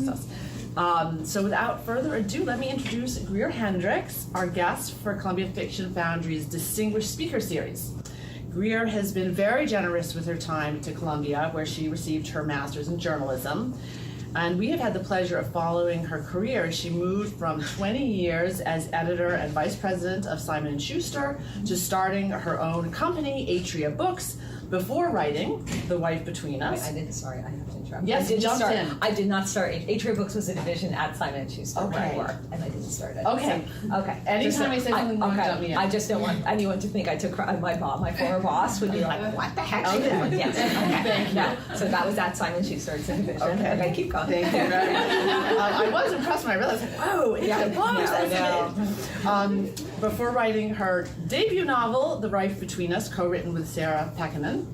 amongst us. So without further ado, let me introduce Greer Hendricks, our guest for Columbia Fiction Foundry's Distinguished Speaker Series. Greer has been very generous with her time to Columbia, where she received her master's in journalism. And we have had the pleasure of following her career as she moved from 20 years as editor and vice president of Simon & Schuster to starting her own company, Atria Books, before writing The Wife Between Us. Wait, I have to interrupt. Yes, you jumped in. I did not start. Atria Books was a division at Simon & Schuster where I Okay. worked, and I didn't start it. Okay. So, okay. Anytime I say something, you jump me in. I just don't want anyone to think I took my former boss would be like, what the heck? Okay. Yes. Okay. Thank you. No. So that was at Simon & Schuster. It's a division. Okay, keep going. Thank you very much. I was impressed when I realized, whoa, Atria Books, that's it. Before writing her debut novel, The Wife Between Us, co-written with Sarah Pekkanen,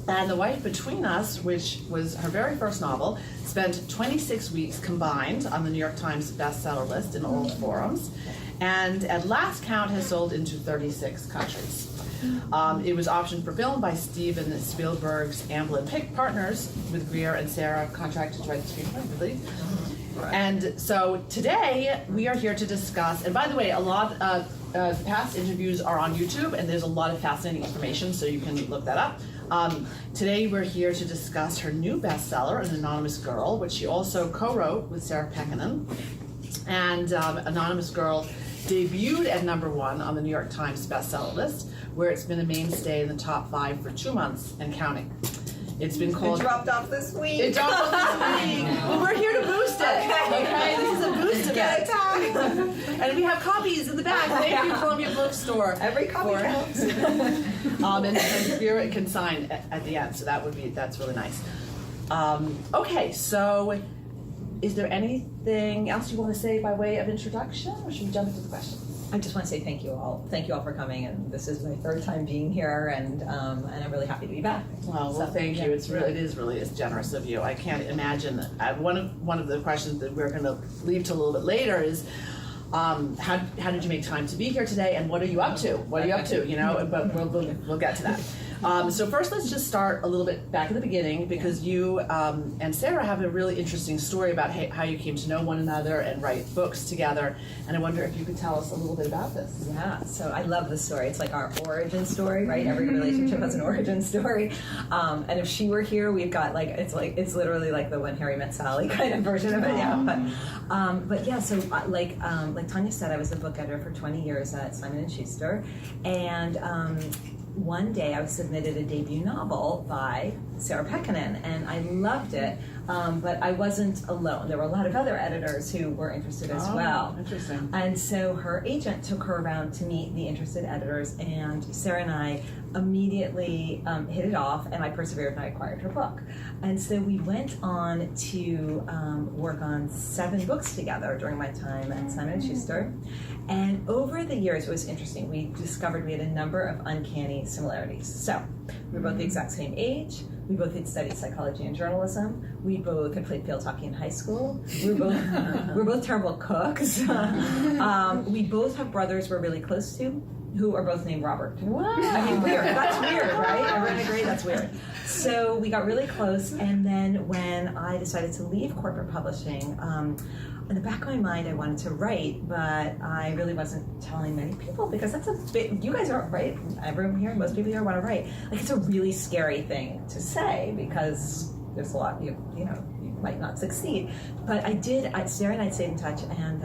and The Wife Between Us, which was her very first novel, spent 26 weeks combined on the New York Times bestseller list in all forums, and at last count has sold into 36 countries. It was optioned for film by Steven Spielberg's Amblin Pick Partners, with Greer and Sarah contracted to write the screenplay, I believe. Right. And so today we are here to discuss, and by the way, a lot of past interviews are on YouTube, and there's a lot of fascinating information, so you can look that up. Today we're here to discuss her new bestseller, An Anonymous Girl, which she also co-wrote with Sarah Pekkanen. And Anonymous Girl debuted at #1 on the New York Times bestseller list, where it's been a mainstay in the top 5 for 2 months and counting. It's been called... It dropped off this week. It dropped off this week. Well, we're here to boost it. Okay? This is a boost event. And we have copies in the back. Thank you, Columbia Bookstore. Every copy counts. And Greer can sign at the end, so that's really nice. Okay, so is there anything else you want to say by way of introduction, or should we jump into the questions? I just want to say thank you all. Thank you all for coming, and this is my 3rd time being here, and I'm really happy to be back. Well, thank you. It is generous of you. I can't imagine. One of the questions that we're going to leave to a little bit later is, how did you make time to be here today, and what are you up to? What are you up to? You know, but we'll get to that. So first, let's just start a little bit back at the beginning, because you and Sarah have a really interesting story about how you came to know one another and write books together. And I wonder if you could tell us a little bit about this. Yeah, so I love this story. It's like our origin story, right? Every relationship has an origin story. And if she were here, we've got it's literally like the When Harry Met Sally kind of version of it. Yeah, but yeah. So like Tania said, I was the book editor for 20 years at Simon & Schuster, and one day I was submitted a debut novel by Sarah Pekkanen, and I loved it, but I wasn't alone. There were a lot of other editors who were interested as well. Interesting. And so her agent took her around to meet the interested editors, and Sarah and I immediately hit it off, and I persevered and I acquired her book. And so we went on to work on 7 books together during my time at Simon & Schuster. And over the years, it was interesting. We discovered we had a number of uncanny similarities. So we were both the exact same age. We both had studied psychology and journalism. We both had played field hockey in high school. We were both terrible cooks. We both have brothers we're really close to, who are both named Robert. Wow. I mean, weird. That's weird, right? Everyone agree? That's weird. So we got really close, and then when I decided to leave corporate publishing, in the back of my mind, I wanted to write, but I really wasn't telling many people, because that's a bit, you guys are, right? Everyone here, most people here want to write. Like, it's a really scary thing to say, because there's a lot, you know, you might not succeed. But Sarah and I stayed in touch, and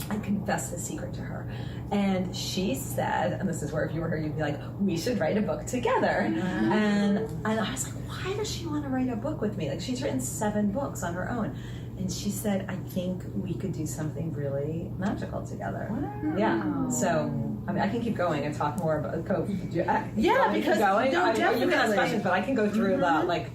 I confessed the secret to her. And she said, and this is where if you were her, you'd be like, we should write a book together. Mm-hmm. And I was like, why does she want to write a book with me? Like, she's written 7 books on her own. And she said, I think we could do something really magical together. Wow. Yeah. So, I mean, I can keep going and talk more about because you can ask questions, but I can go through the, like,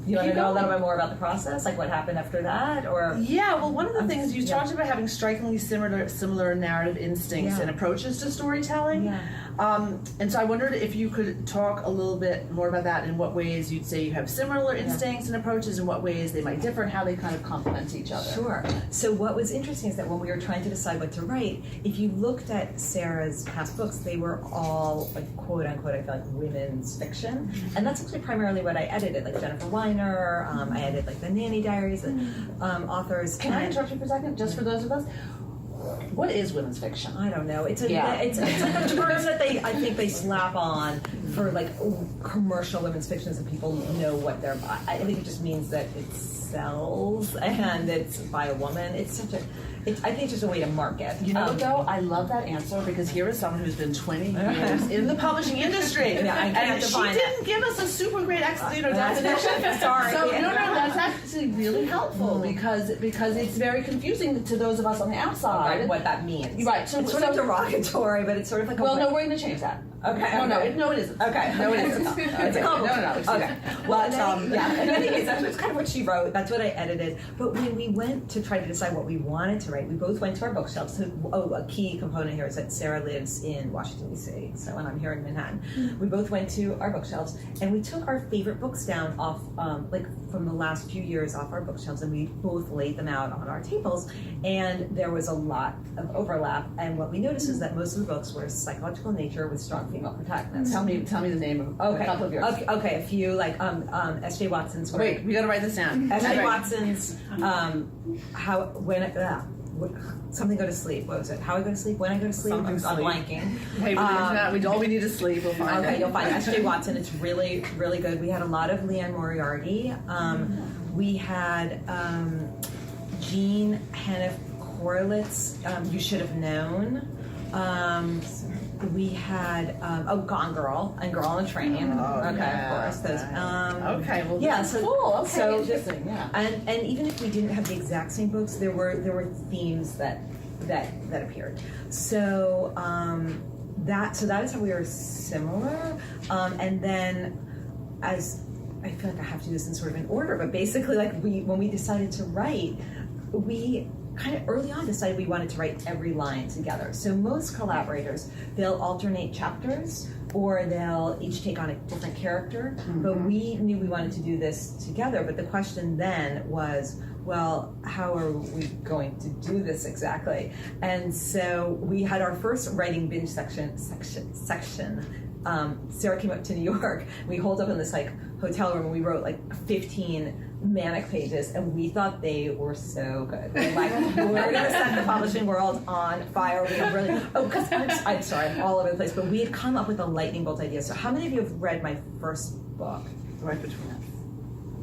you want to know a little bit more about the process, like what happened after that, or? Yeah, well, one of the things you talked about having strikingly similar narrative instincts and approaches to storytelling. Yeah. And so I wondered if you could talk a little bit more about that, in what ways you'd say you have similar instincts and approaches, in what ways they might differ, and how they kind of complement each other. Sure. So what was interesting is that when we were trying to decide what to write, if you looked at Sarah's past books, they were all, like, quote unquote, I feel like women's fiction. And that's actually primarily what I edited, like Jennifer Weiner, Skinner. I added like the Nanny Diaries authors. Can I interrupt you for a second, just for those of us? What is women's fiction? I don't know. It's like a term that I think they slap on for like commercial women's fiction, so people know what they're. I think it just means that it sells and it's by a woman. It's such a. I think it's just a way to market. You know what though? I love that answer because here is someone who's been 20 years in the publishing industry, and she didn't give us a super great definition. Sorry. So no, that's actually really helpful because it's very confusing to those of us on the outside. Right, what that means. Right. So it's sort of derogatory, but it's sort of like. Well, no, we're going to change that. Okay. No, it isn't. Okay. No, it isn't. It's a compliment. No. Okay. Well, yeah. In any case, that's kind of what she wrote. That's what I edited. But when we went to try to decide what we wanted to write, we both went to our bookshelves. So, a key component here is that Sarah lives in Washington, D.C., so when I'm here in Manhattan. We both went to our bookshelves, and we took our favorite books down off, like from the last few years off our bookshelves, and we both laid them out on our tables, and there was a lot of overlap. And what we noticed is that most of the books were psychological nature with strong female protagonists. Tell me the name of a couple of yours. Okay, a few like S.J. Watson's. Wait, we got to write this down. S.J. Watson's something go to sleep. What was it? How I go to sleep? When I go to sleep? I'm blanking. Hey, all we need is sleep. We'll find it. Okay, you'll find S.J. Watson. It's really, really good. We had a lot of Leanne Moriarty. We had Jean Hannah Corlitz, You Should Have Known. We had Gone Girl and Girl on the Train. Of course. Those. Okay. Well, yeah. So cool. Okay. So interesting. Yeah. And even if we didn't have the exact same books, there were themes that appeared. So that is how we were similar. And then as I feel like I have to do this in sort of an order, but basically, like when we decided to write, we kind of early on decided we wanted to write every line together. So most collaborators, they'll alternate chapters or they'll each take on a different character, but we knew we wanted to do this together. But the question then was, well, how are we going to do this exactly? And so we had our first writing binge section. Sarah came up to New York. We holed up in this like hotel room and we wrote like 15 manic pages, and we thought they were so good. We're like, we're gonna set the publishing world on fire. We have really because I'm sorry, I'm all over the place, but we had come up with a lightning bolt idea. So how many of you have read my first book? Right between us.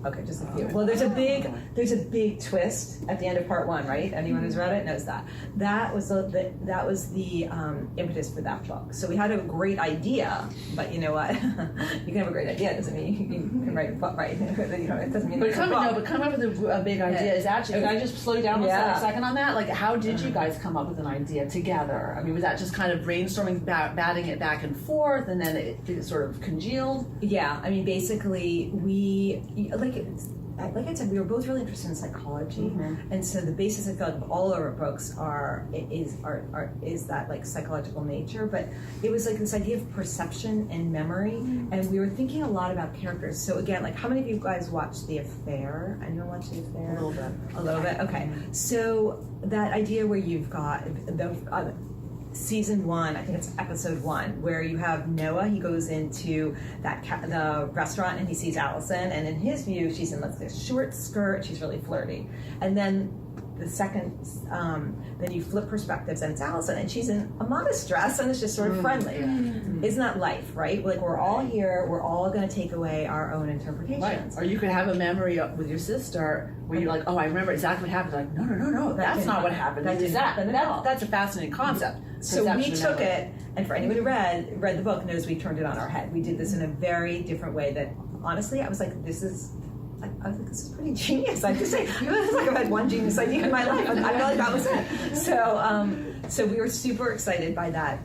Okay, just a few. Well, there's a big twist at the end of part 1, right? Anyone who's read it knows that. That was the impetus for that book. So we had a great idea, but you know what? You can have a great idea. It doesn't mean you can write a book, right? It doesn't mean. But coming up with a big idea is actually. Can I just slow you down a second on that? Like, how did you guys come up with an idea together? I mean, was that just kind of brainstorming, batting it back and forth, and then it sort of congealed? Yeah, I mean, basically like I said, we were both really interested in psychology, and so the basis I feel like of all our books is that like psychological nature. But it was like this idea of perception and memory, and we were thinking a lot about characters. So again, like how many of you guys watched The Affair? Anyone watch The Affair? A little bit. Okay. So that idea where you've got the season 1, I think it's episode 1, where you have Noah. He goes into the restaurant and he sees Allison, and in his view, she's in like this short skirt. She's really flirty. And then the second, then you flip perspectives, and it's Allison, and she's in a modest dress, and it's just sort of friendly. Isn't that life, right? Like we're all here. We're all going to take away our own interpretations. Right. Or you could have a memory with your sister where you're like, oh, I remember exactly what happened. Like, no, that's not what happened. That didn't happen at all. That's a fascinating concept. So we took it, and for anyone who read the book knows we turned it on our head. We did this in a very different way that, honestly, I was like, this is pretty genius. I have to say, it's like I've had one genius idea in my life, and I feel like that was it. So we were super excited by that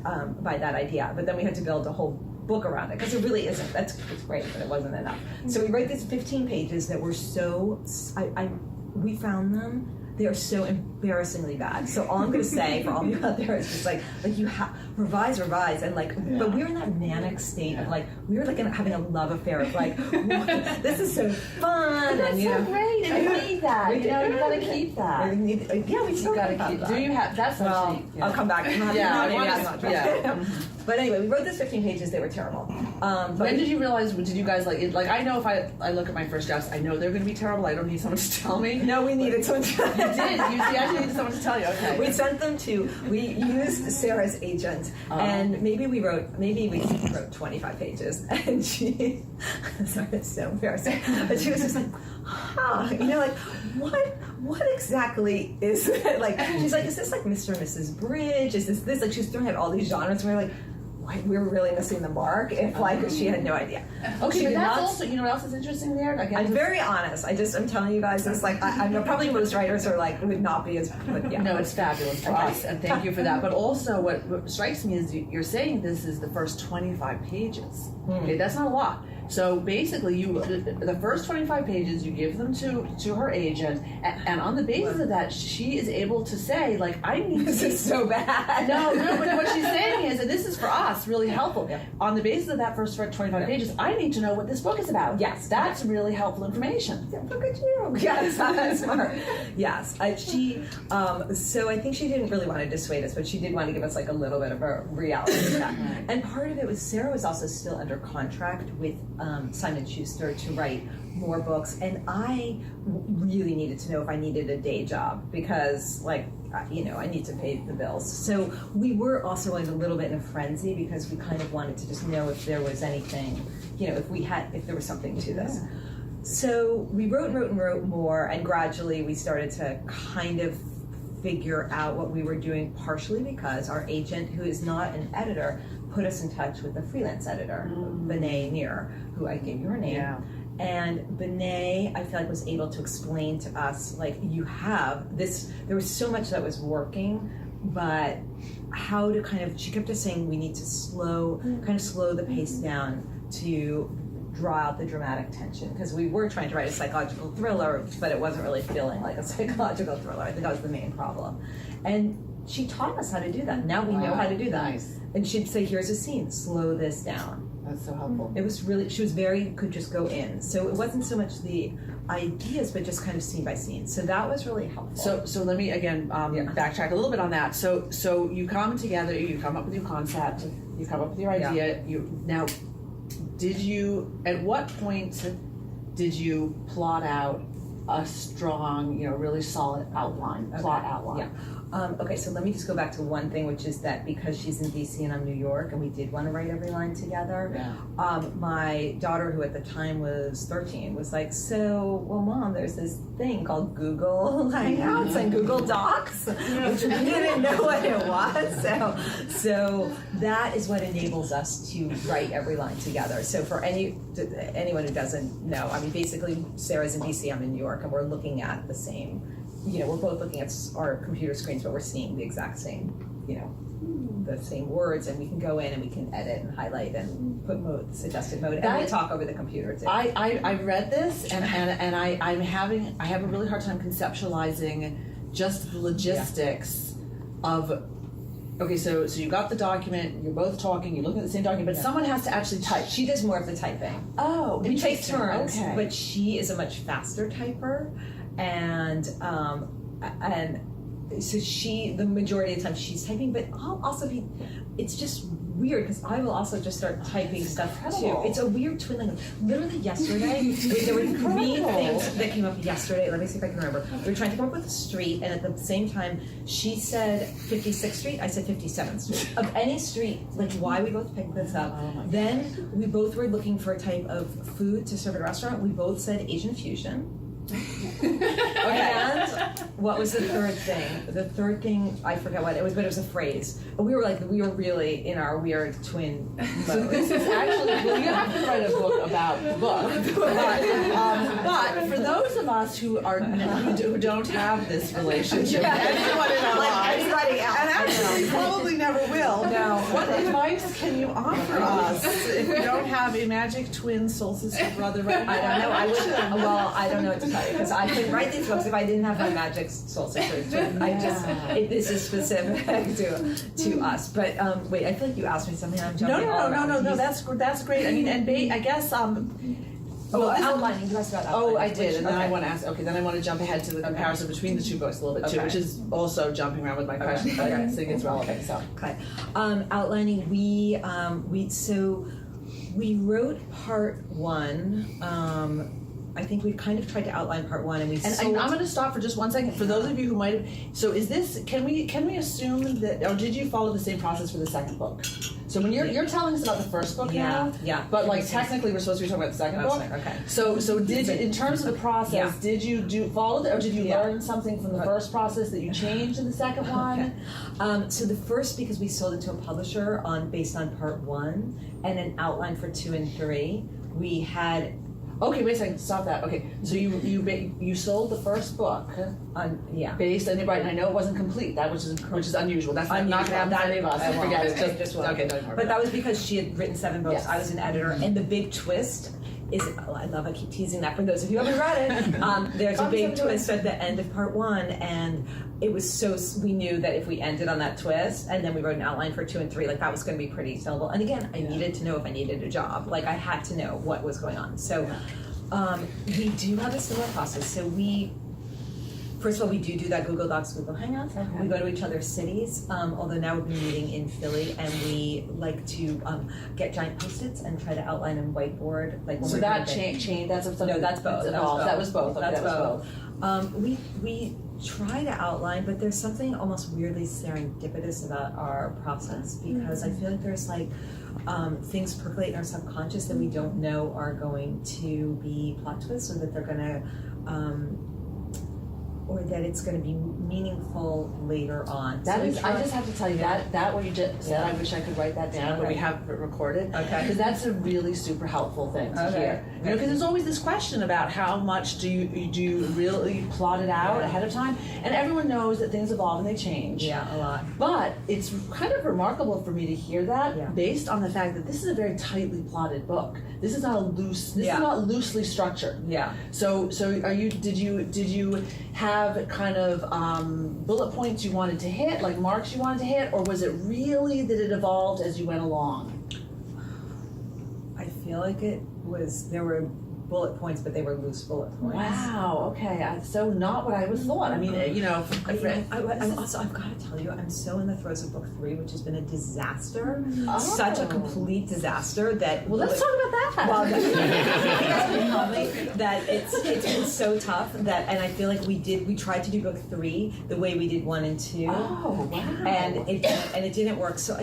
idea, but then we had to build a whole book around it, because it really isn't. It's great, but it wasn't enough. So we write these 15 pages that were so, we found them, they are so embarrassingly bad. So all I'm going to say for all of you out there is just like you revise, and like, but we were in that manic state of like, we were like having a love affair of like, this is so fun. That's and, so great. And you need that. You got to keep that. We still got to keep that. Do you have, that's well, I'll come back. But anyway, we wrote those 15 pages. They were terrible. When did you realize? Did you guys like? I know if I look at my first drafts, I know they're going to be terrible. I don't need someone to tell me. No, we needed someone to You did. You actually needed someone to tell you. Okay. We sent them to. We used Sarah's agent, and maybe we wrote 25 pages, and she. Sorry, it's so embarrassing. But she was just like, like what exactly is it? Like, she's like, is this like Mr. and Mrs. Bridge? Is this? Like, she's throwing out all these genres. And we're like, we were really missing the mark. If she had no idea. Okay, but that's also, you know what else is interesting there? I'm very honest. I'm telling you guys, it's like, I know probably most writers are like, would not be as, but yeah. No, it's fabulous for us, and thank you for that. But also what strikes me is you're saying this is the first 25 pages. Okay, that's not a lot. So basically, the first 25 pages, you give them to her agent, and on the basis of that, she is able to say, like, I need this is so bad. No, but what she's saying is, and this is for us really helpful. Yeah. On the basis of that first 25 pages, I need to know what this book is about. Yes, that's really helpful information. Yeah, look at you. Yes, that's smart. Yes, so I think she didn't really want to dissuade us, but she did want to give us like a little bit of a reality check. And part of it was Sarah was also still under contract with Simon Schuster to write more books, and I really needed to know if I needed a day job because, like, I need to pay the bills. So we were also in a little bit in a frenzy because we kind of wanted to just know if there was anything, if there was something to this. So we wrote more, and gradually we started to kind of figure out what we were doing, partially because our agent, who is not an editor, put us in touch with a freelance editor, Benet Neer, who I gave you her name. Yeah. And Benet, I feel like, was able to explain to us, like, you have this, there was so much that was working, but how to she kept us saying we need to slow the pace down to draw out the dramatic tension, because we were trying to write a psychological thriller, but it wasn't really feeling like a psychological thriller. I think that was the main problem. And she taught us how to do that. Now we know how to do that. Nice. And she'd say, here's a scene, slow this down. That's so helpful. It was really, she was could just go in. So it wasn't so much the ideas, but just kind of scene by scene. So that was really helpful. So let me, again, backtrack a little bit on that. So you come together, you come up with your concept, you come up with your idea. Yeah. At what point did you plot out a strong, really solid outline, plot outline? Yeah. Okay, so let me just go back to one thing, which is that because she's in DC and I'm New York, and we did want to write every line together, my daughter, who at the time was 13, was like, well, Mom, there's this thing called Google Hangouts and Google Docs, which we didn't know what it was. So that is what enables us to write every line together. So for anyone who doesn't know, I mean, basically, Sarah's in DC, I'm in New York, and we're looking at the same, we're both looking at our computer screens, but we're seeing the exact same, the same words, and we can go in and we can edit and highlight and put suggested mode, and we talk over the computer too. I read this, and I have a really hard time conceptualizing just the logistics of. Okay, so you got the document, you're both talking, you're looking at the same document, but someone has to actually type. She does more of the typing. Oh, we take turns, okay. But she is a much faster typer, and so the majority of the time she's typing, but I'll also it's just weird because I will also just start typing stuff too. It's a weird twiddling. Literally yesterday, there were 3 things that came up yesterday. Let me see if I can remember. We were trying to come up with a street, and at the same time, she said 56th Street, I said 57th Street. Of any street, like why we both picked this up. Then we both were looking for a type of food to serve at a restaurant. We both said Asian fusion. And what was the third thing? The third thing, I forgot what it was, but it was a phrase. We were really in our weird twin mode. So this is actually, you have to write a book about the book. But for those of us who don't have this relationship, anyone in our lives, and actually probably never will. No. What advice can you offer us if you don't have a magic twin soul sister brother? Right now? I don't know. I don't know what to tell you, because I couldn't write these books if I didn't have my magic soul sister. This is specific to us. But wait, I feel like you asked me something. I'm jumping. No. That's great. I mean, and I guess outlining. You asked about outlining. Oh, I did, and then I okay. want to ask. Okay, then I want to jump ahead to the comparison between the two books a little bit too, Okay. which is also jumping around with my question, but I think it's relevant. So. Okay. Outlining. We wrote part one. I think we kind of tried to outline part one, and we. And I'm going to stop for just 1 second. For those of you who might have, so is this? Can we assume that, or did you follow the same process for the second book? So when you're telling us about the first book now, but like technically we're supposed to be talking about the second book. Okay. So did you, in terms of the process, did you follow it, or did you learn something from the first process that you changed in the second one? Okay. So the first, because we sold it to a publisher based on part one and an outline for 2 and 3, we had. Okay, wait a second. Stop that. Okay, so you sold the first book, based on right. And I know it wasn't complete. That which is unusual. That's not going to happen to any of us. Forget it. Just okay. But that was because she had written 7 books. Yes. I was an editor, and the big twist is. I keep teasing that for those of you who haven't read it. There's a big twist at the end of part 1, and it was so. We knew that if we ended on that twist, and then we wrote an outline for 2 and 3, like that was going to be pretty sellable. And again, I needed to know if I needed a job. Like I had to know what was going on. So. We do have a similar process. So first of all, we do that Google Docs, Google Hangouts. Okay. We go to each other's cities, although now we've been meeting in Philly, and we like to get giant Post-its and try to outline and whiteboard. Like when so that change, that's something. No, that's both. That was both. Okay, that's both. We try to outline, but there's something almost weirdly serendipitous about our process, because I feel like there's like things percolate in our subconscious that we don't know are going to be plot twists, or that they're going to or that it's going to be meaningful later on. That is, I just have to tell you that what you just said, I wish I could write that down, but we have it recorded. Okay. Because that's a really super helpful thing to hear. You know, because there's always this question about how much do you really plot it out ahead of time, and everyone knows that things evolve and they change. Yeah, a lot. But it's kind of remarkable for me to hear that based on the fact that this is a very tightly plotted book. This is not this is not loosely structured. Yeah. So did you have kind of bullet points you wanted to hit, like marks you wanted to hit, or was it really that it evolved as you went along? I feel like there were bullet points, but they were loose bullet points. Wow. Okay. So not what I was thought. I mean, you know. I'm also, I've got to tell you, I'm so in the throes of book 3, which has been a disaster, such a complete disaster that. Well, let's talk about that. Well, that it's been so tough that, and I feel like we tried to do book 3 the way we did 1 and 2. Oh, wow. And it didn't work. So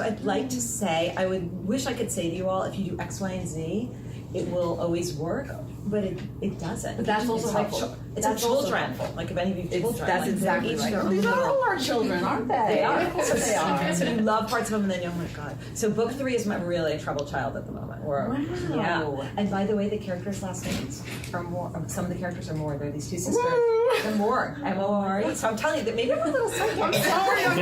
I'd like to say, I wish I could say to you all, if you do X, Y, and Z, it will always work, but it doesn't. But that's also helpful. It's like children. Like if any of you children. That's like exactly right. These are all our children, aren't they? They are. Of course they are. So you love parts of them, and then oh my god. So book 3 is really a troubled child at the moment. Yeah. And by the way, the characters' last names are more. Some of the characters are more. They're these 2 sisters. They're more. M-O-R-E. So I'm telling you that maybe I'm a little psychic. I'm sorry. I'm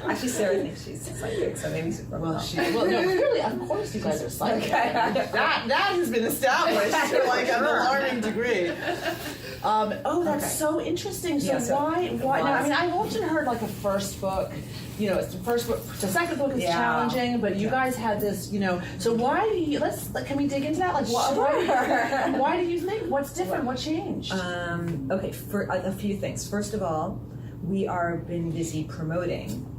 Actually, Sarah thinks she's psychic, so maybe she's well, no, clearly, of course, you guys are psychic. Okay. That has been established to like an alarming degree. That's so interesting. So why? Now, I mean, I've often heard like a first book. You know, it's the first book. The second book is challenging, but you guys had this. You know, so why do you? Can we dig into that? Like, why do you think? What's different? What changed? Okay, for a few things. First of all, we are been busy promoting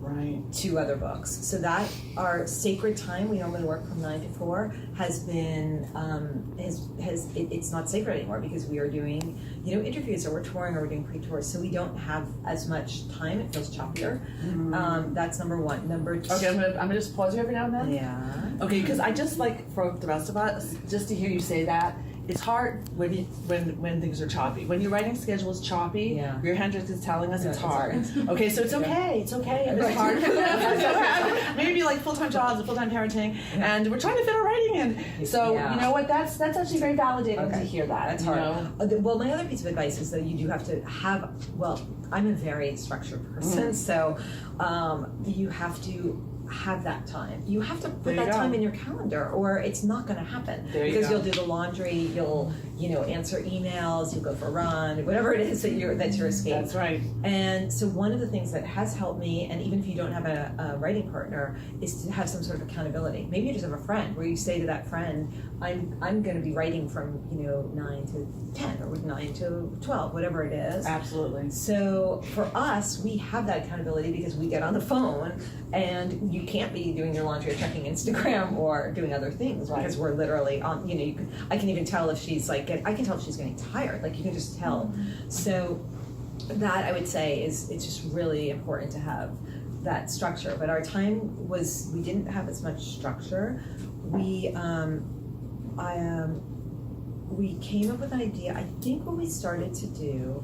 2 other books. So that our sacred time, we normally work from 9 to 4, has been it's not sacred anymore, because we are doing interviews, or we're touring, or we're doing pre-tours, so we don't have as much time. It feels choppier. That's number 1. Number 2. Okay, I'm gonna just pause you every now and then. Yeah. Okay, because I just like for the rest of us, just to hear you say that. It's hard when things are choppy. When your writing schedule is choppy, Greer Hendricks is telling us it's hard. Okay, so it's okay. It's okay. It's hard. Maybe like full-time jobs and full-time parenting, and we're trying to fit our writing in. So you know what? That's actually very validating to hear that. That's hard. Well, my other piece of advice is that you do have to have. Well, I'm a very structured person, so you have to have that time. You have to put There you that go. time in your calendar, or it's not going to happen. There you Because go. you'll do the laundry, you'll answer emails, you'll go for a run, whatever it is that's your escape. That's right. And so one of the things that has helped me, and even if you don't have a writing partner, is to have some sort of accountability. Maybe you just have a friend where you say to that friend, I'm going to be writing from 9 to 10 or 9 to 12, whatever it is. Absolutely. So for us, we have that accountability because we get on the phone, and you can't be doing your laundry or checking Instagram or doing other things because we're literally on. I can even tell if she's I can tell if she's getting tired. Like you can just tell. So that I would say it's just really important to have that structure. But our time we didn't have as much structure. We came up with an idea. I think what we started to do.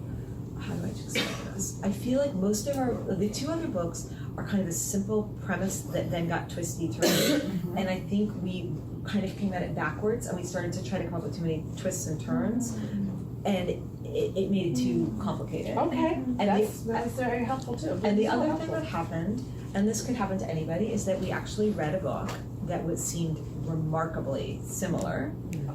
How do I explain this? I feel like most of the 2 other books are kind of a simple premise that then got twisty through. And I think we kind of came at it backwards, and we started to try to come up with too many twists and turns, and it made it too complicated. Okay, And that's very helpful too. And the other thing that happened, and this could happen to anybody, is that we actually read a book that seemed remarkably similar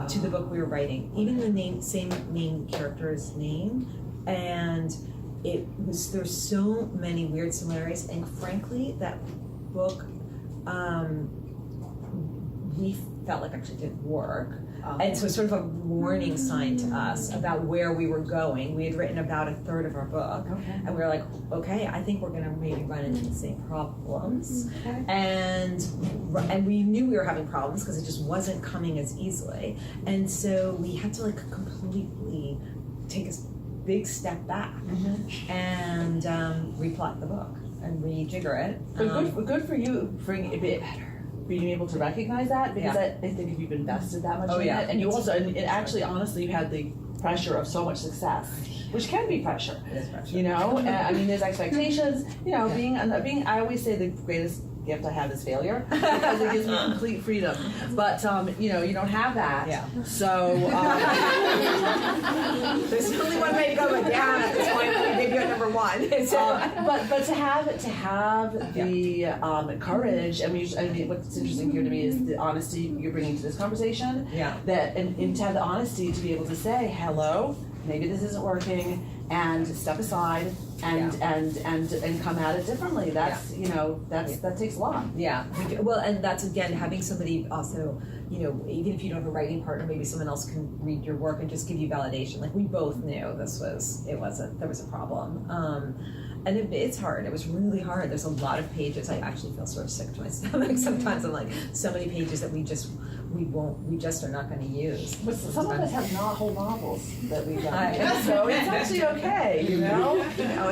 to the book we were writing. Even the same main character's name, and there's so many weird similarities, and frankly, that book we felt like actually didn't work. And so it's sort of a warning sign to us about where we were going. We had written about a third of our book, and we were like, okay, I think we're going to maybe run into the same problems. And we knew we were having problems because it just wasn't coming as easily. And so we had to completely take a big step back and replot the book and rejigger it. But good for you bringing it better. Being able to recognize that, because I think if you've invested that much in it, and you also, and actually, honestly, you had the pressure of so much success, which can be pressure. It is pressure. I mean, there's expectations. Being. I always say the greatest gift I have is failure because it gives me complete freedom. But you don't have that. Yeah. So there's only one way to go, but at this point, maybe you're number 1. But to have the courage. I mean, what's interesting here to me is the honesty you're bringing to this conversation. Yeah. That and to have the honesty to be able to say, hello, maybe this isn't working, and step aside and come at it differently. That's that takes a lot. Yeah. Well, and that's again having somebody also, even if you don't have a writing partner, maybe someone else can read your work and just give you validation. Like we both knew there was a problem. And it's hard. It was really hard. There's a lot of pages. I actually feel sort of sick to my stomach sometimes. I'm like, so many pages that we just are not going to use. But some of us have whole novels that we've done, so it's actually okay,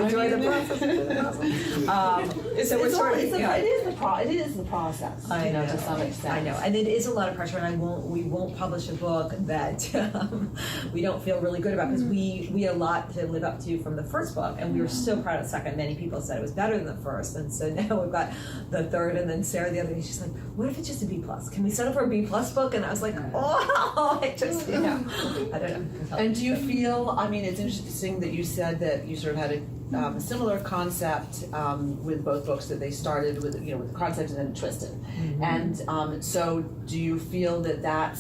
enjoy the process. It is the process, to some extent. I know, and it is a lot of pressure, and we won't publish a book that we don't feel really good about because we had a lot to live up to from the first book, and we were so proud of the second. Many people said it was better than the first, and so now we've got the third, and then Sarah the other day, she's like, what if it's just a B+? Can we settle for a B+ book? And I was like, I just, I don't know. And do you feel, I mean, it's interesting that you said that you sort of had a similar concept with both books, that they started with, with the concept and then twisted. And so do you feel that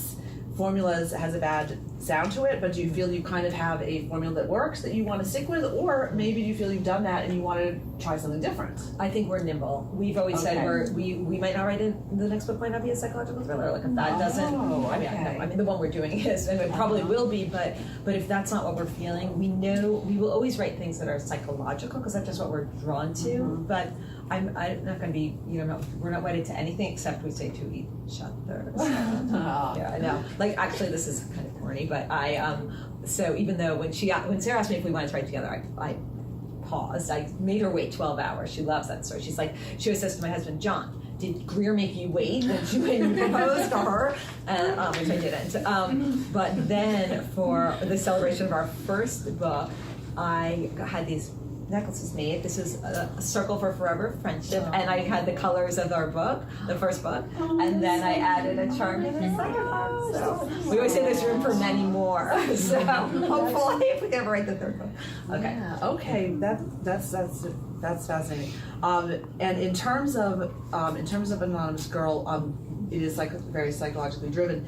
formula has a bad sound to it, but do you feel you kind of have a formula that works that you want to stick with, or maybe do you feel you've done that and you want to try something different? I think we're nimble. We've always said we might not write it. The next book might not be a psychological thriller. Like if that doesn't, I mean the one we're doing is, and it probably will be, but if that's not what we're feeling, we know we will always write things that are psychological because that's just what we're drawn to. But I'm not going to be, we're not wedded to anything except we say to each other. So, yeah, I know. Like actually, this is kind of corny, but so even though when Sarah asked me if we wanted to write together, I paused. I made her wait 12 hours. She loves that story. She's like, she always says to my husband, John, did Greer make you wait when you proposed to her? Which I didn't. But then for the celebration of our first book, I had these necklaces made. This is a circle for forever friendship, and I had the colors of our book, the first book, and then I added a charm to the second one. So we always say there's room for many more. So hopefully if we can ever write the third book. Okay. Yeah, okay, that's fascinating. And in terms of Anonymous Girl, it is very psychologically driven.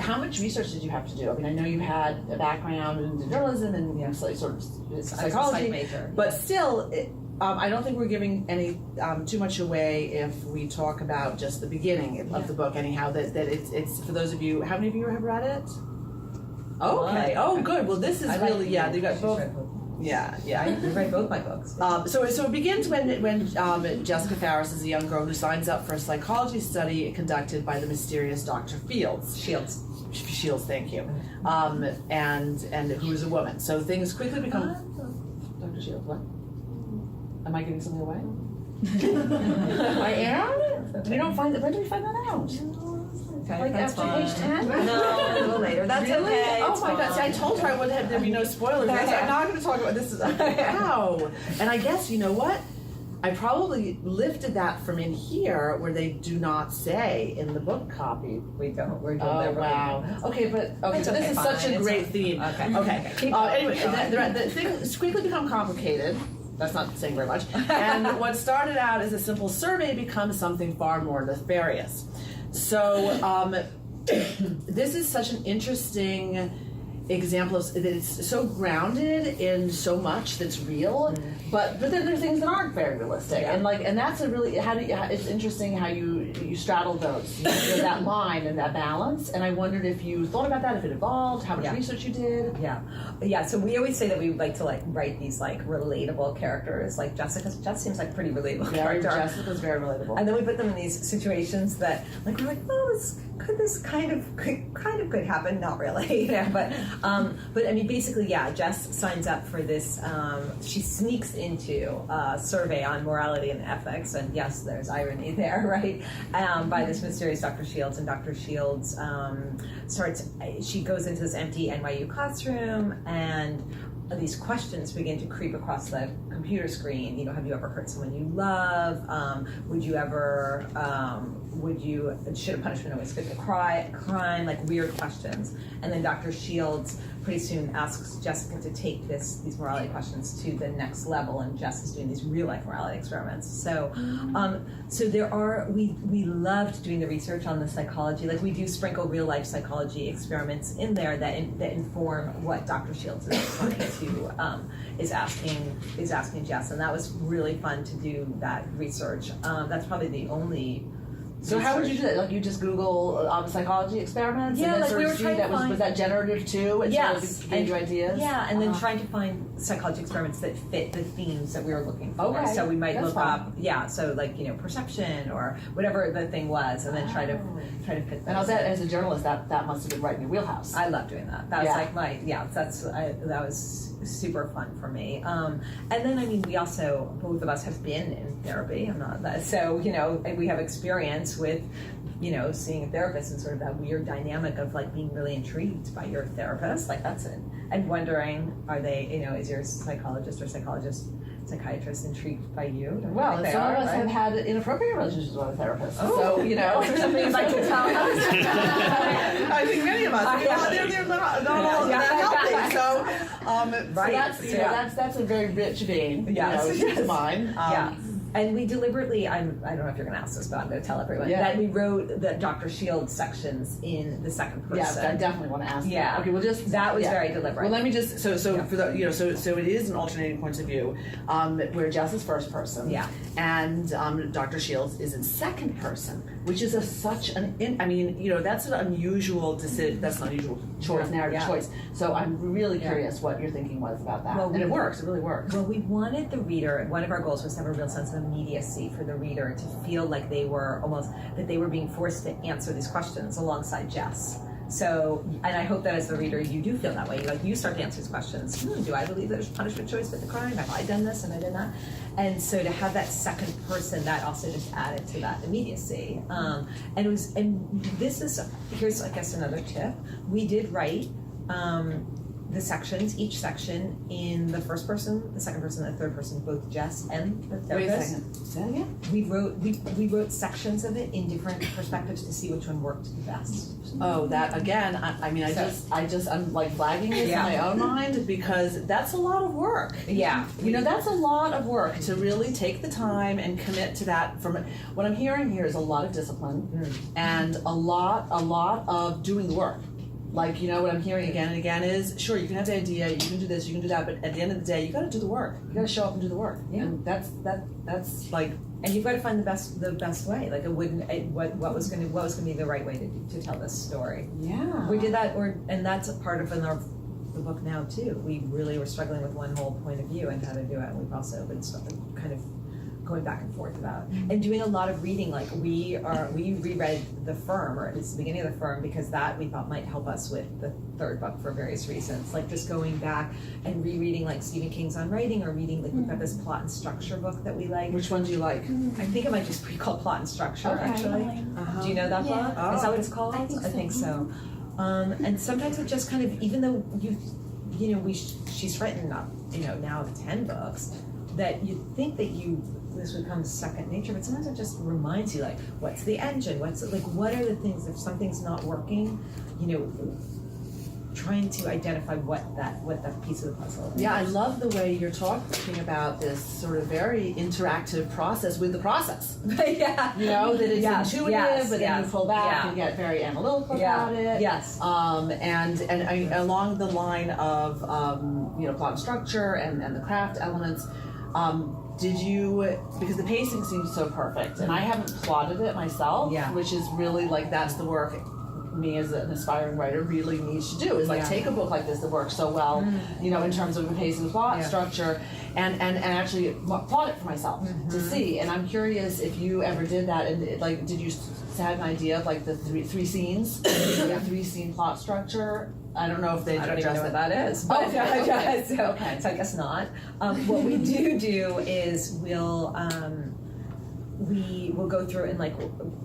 How much research did you have to do? I mean, I know you had a background in journalism and sort of psychology, major. But still, I don't think we're giving any too much away if we talk about just the beginning of the book. Anyhow, that it's for those of you. How many of you have read it? Okay. Oh, good. Well, this is really you got both. Yeah. You read both my books. So it begins when Jessica Farris is a young girl who signs up for a psychology study conducted by the mysterious Dr. Shields, thank you. And who is a woman. So things quickly become. Dr. Shields, what? Am I giving something away? I am? You don't find that? When do we find that out? Okay, after page 10? No, a little later. That's really? okay. Oh my God! See, I told her I would have there be no spoilers. I'm not going to talk about this. Wow! And I guess you know what? I probably lifted that from in here where they do not say in the book copy. We don't. We're doing Oh wow! Okay, but this is such a great theme. Okay. Anyway, the things quickly become complicated. That's not saying very much. And what started out as a simple survey becomes something far more nefarious. So this is such an interesting example of that. It's so grounded in so much that's real, but then there are things that aren't very realistic, and that's a really it's interesting how you straddle those, that line and that balance. And I wondered if you thought about that, if it evolved, how much research you did. Yeah. So we always say that we would like to write these relatable characters, like Jessica. Jess seems like a pretty relatable character. Jessica's very relatable. And then we put them in these situations that we're like, oh, this kind of could happen. Not really, but I mean, basically, Jess signs up for this. She sneaks into a survey on morality and ethics, and yes, there's irony there, right? By this mysterious Dr. Shields, and Dr. Shields she goes into this empty NYU classroom, and these questions begin to creep across the computer screen. Have you ever hurt someone you love? Should a punishment always fit the crime? Like weird questions. And then Dr. Shields pretty soon asks Jessica to take these morality questions to the next level, and Jess is doing these real life morality experiments. So we loved doing the research on the psychology. We do sprinkle real life psychology experiments in there that inform what Dr. Shields is asking Jess, and that was really fun to do that research. That's probably the only. So how would you do that? You just Google psychology experiments? Yeah, and then we were trying to find... Was that generative too? And yes. So it gave you ideas? Yeah, and then trying to find psychology experiments that fit the themes that we were looking for. Okay. So we might look up, perception or whatever the thing was, and then try to fit those. And I'll bet as a journalist that must have been right in your wheelhouse. I love doing that. That was that was super fun for me. And then, I mean, we also, both of us have been in therapy. I'm not that. So, we have experience with, seeing a therapist and sort of that weird dynamic of being really intrigued by your therapist. That's it. And wondering, are they, is your psychologist or psychiatrist intrigued by you? Well, some of us have had inappropriate relationships with a therapist. Oh. So, is there something you'd like to tell us? I think many of us. They're not all that healthy. So, that's a very rich vein. To mine. And we deliberately, I don't know if you're going to ask this, but I'm going to tell everyone, that we wrote the Dr. Shields sections in the second person. Yes, I definitely want to ask that. Okay, that was very deliberate. Well, let me just, so it is an alternating point of view, where Jess is first person. Yeah. And Dr. Shields is in second person, which is that's an unusual decision, that's an unusual choice, narrative choice. So I'm really curious what your thinking was about that. And it works, it really works. Well, we wanted the reader, one of our goals was to have a real sense of immediacy for the reader, to feel like they were being forced to answer these questions alongside Jess. So, and I hope that as the reader, you do feel that way. You start to answer these questions. Do I believe there's punishment choice with the crime? Have I done this and I did that? And so to have that second person, that also just added to that immediacy. Here's, I guess, another tip. We did write the sections, each section in the first person, the second person, and the third person, both Jess and the therapist. Wait a second. Say that again? We wrote sections of it in different perspectives to see which one worked the best. Oh, that again. I'm like flagging this in my own mind because that's a lot of work. Yeah, That's a lot of work to really take the time and commit to that. From what I'm hearing here is a lot of discipline and a lot of doing the work. Like, what I'm hearing again and again is, sure, you can have the idea, you can do this, you can do that, but at the end of the day, you got to do the work. You got to show up and do the work. Yeah. And that's like. And you've got to find the best way. Like what was going to be the right way to tell this story. Yeah. We did that, and that's a part of the book now too. We really were struggling with one whole point of view and how to do it. And we've also been kind of going back and forth about and doing a lot of reading. Like we reread The Firm, or at least the beginning of The Firm, because that we thought might help us with the third book for various reasons. Like just going back and rereading like Stephen King's On Writing, or reading like we've got this plot and structure book that we like. Which one do you like? I think it might just be called Plot and Structure. Okay. Actually, do you know that book? Oh. Is that what it's called? I think so. And sometimes it just kind of, even though she's written now 10 books, that you think that this becomes second nature, but sometimes it just reminds you, like, what's the engine? What are the things, if something's not working, trying to identify what that piece of the puzzle is. Yeah, I love the way you're talking about this sort of very interactive process with the process. Yeah. That it's intuitive, but then you pull back and get very analytical about it. Yes. And along the line of plot and structure and the craft elements, did you, because the pacing seems so perfect, and I haven't plotted it myself, which is really like that's the work me as an aspiring writer really needs to do, is like take a book like this that works so well, in terms of the pacing, plot, structure, and actually plot it for myself to see. And I'm curious if you ever did that, and did you have an idea of like the three scenes, the 3-scene plot structure? I don't know if they I don't even know what that is. But Okay. So I guess not. What we do is we'll go through and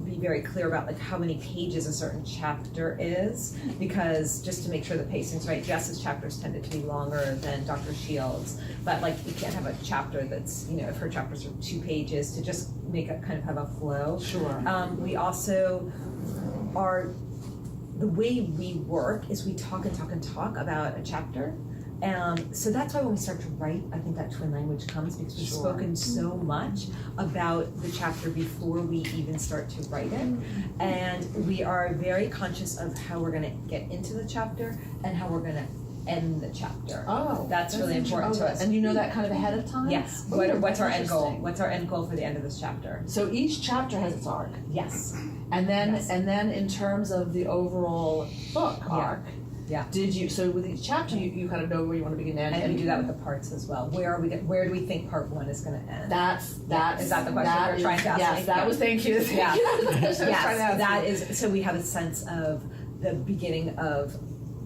be very clear about how many pages a certain chapter is, because just to make sure the pacing's right. Jess's chapters tended to be longer than Dr. Shields, but you can't have a chapter that's if her chapters are 2 pages, to just make it kind of have a flow. Sure. We also the way we work is we talk about a chapter. So that's why when we start to write, I think that twin language comes, because we've spoken so much about the chapter before we even start to write it. And we are very conscious of how we're going to get into the chapter and how we're going to end the chapter. Oh, that's really important to us. And you know that kind of ahead of time? Yes. Ooh, what's our end goal? What's our end goal for the end of this chapter? So each chapter has its arc. Yes. And then in terms of the overall book arc, did you, so with each chapter you kind of know where you want to begin and end? And we do that with the parts as well. Where do we think part 1 is going to end? That's is that the question you're trying to ask? Yes, that was, thank you. Yeah. Yes, that is, so we have a sense of the beginning of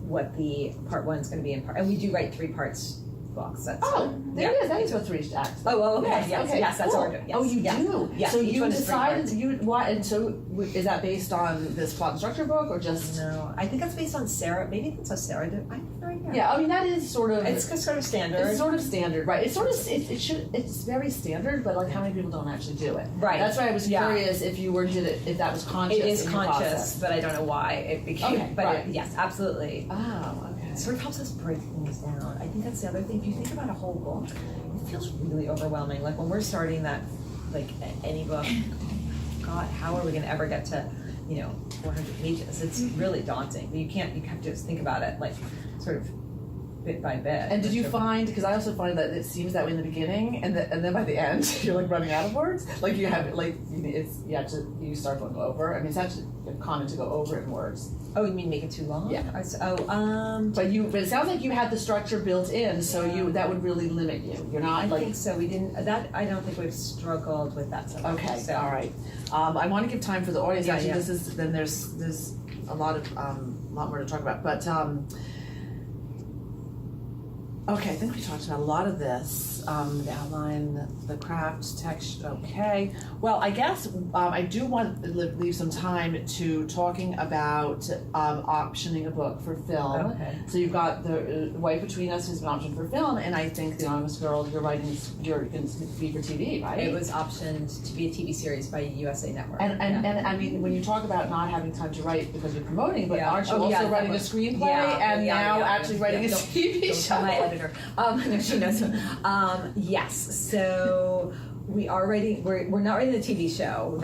what the part 1 is going to be in part, and we do write 3 parts books. That's there it is. That is what 3 acts. Oh, okay. Yes, that's cool. what we're doing. Yes. Oh, you do? Yes. So Each you one is 3 decided, parts. why, and so is that based on this plot and structure book, or just? No, I think that's based on Sarah. Maybe that's how Sarah did. I have no idea. Yeah, I mean that is sort of. It's sort of standard. It's sort of standard, right? It's sort of it's very standard, but how many people don't actually do it? Right. That's why I was curious if you did it, if that was conscious. It is in your conscious, process. but I don't know why it became. Okay, but right. yes, absolutely. Oh, okay. It sort of helps us break things down. I think that's the other thing. If you think about a whole book, it feels really overwhelming. Like when we're starting that, any book, God, how are we going to ever get to, 400 pages? It's really daunting. But you have to just think about it sort of bit by bit. And did you find, because I also find that it seems that way in the beginning, and then by the end you're running out of words. You have you start going over. I mean, it's actually common to go over in words. Oh, you mean make it too long? Yeah. But it sounds like you had the structure built in, so that would really limit you. You're not I think so. We didn't. I don't think we've struggled with that so much. Okay. So. All right. I want to give time for the audience. Yeah, Actually, there's a lot more to talk about, but. Okay, I think we talked about a lot of this. The outline, the craft, text. Okay. Well, I guess I do want to leave some time to talking about optioning a book for film. Okay. So you've got the Wife Between Us has been optioned for film, and I think The Anonymous Girl you're going to be for TV, right? It was optioned to be a TV series by USA Network. And I mean, when you talk about not having time to write because you're promoting, but aren't you writing a screenplay and now actually writing a TV show? My editor. No, she knows. Yes. So we are writing. We're not writing a TV show.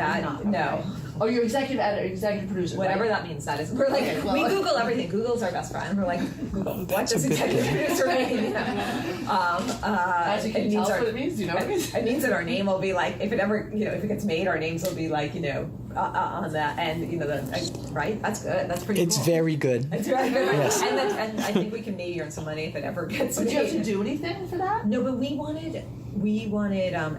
No. Oh, you're executive editor, executive producer. Whatever right? that means. That is. We're like we Google everything. Google's our best friend. We're like Google. What does executive producer mean? As you can tell us what it means. You know. It means that our name will be like if it gets made, our names will be like on that, and right. That's good. That's pretty. It's cool. very good. It's very good. Yes. And I think we can maybe earn some money if it ever gets But made. do you have to do anything for that? No, but we wanted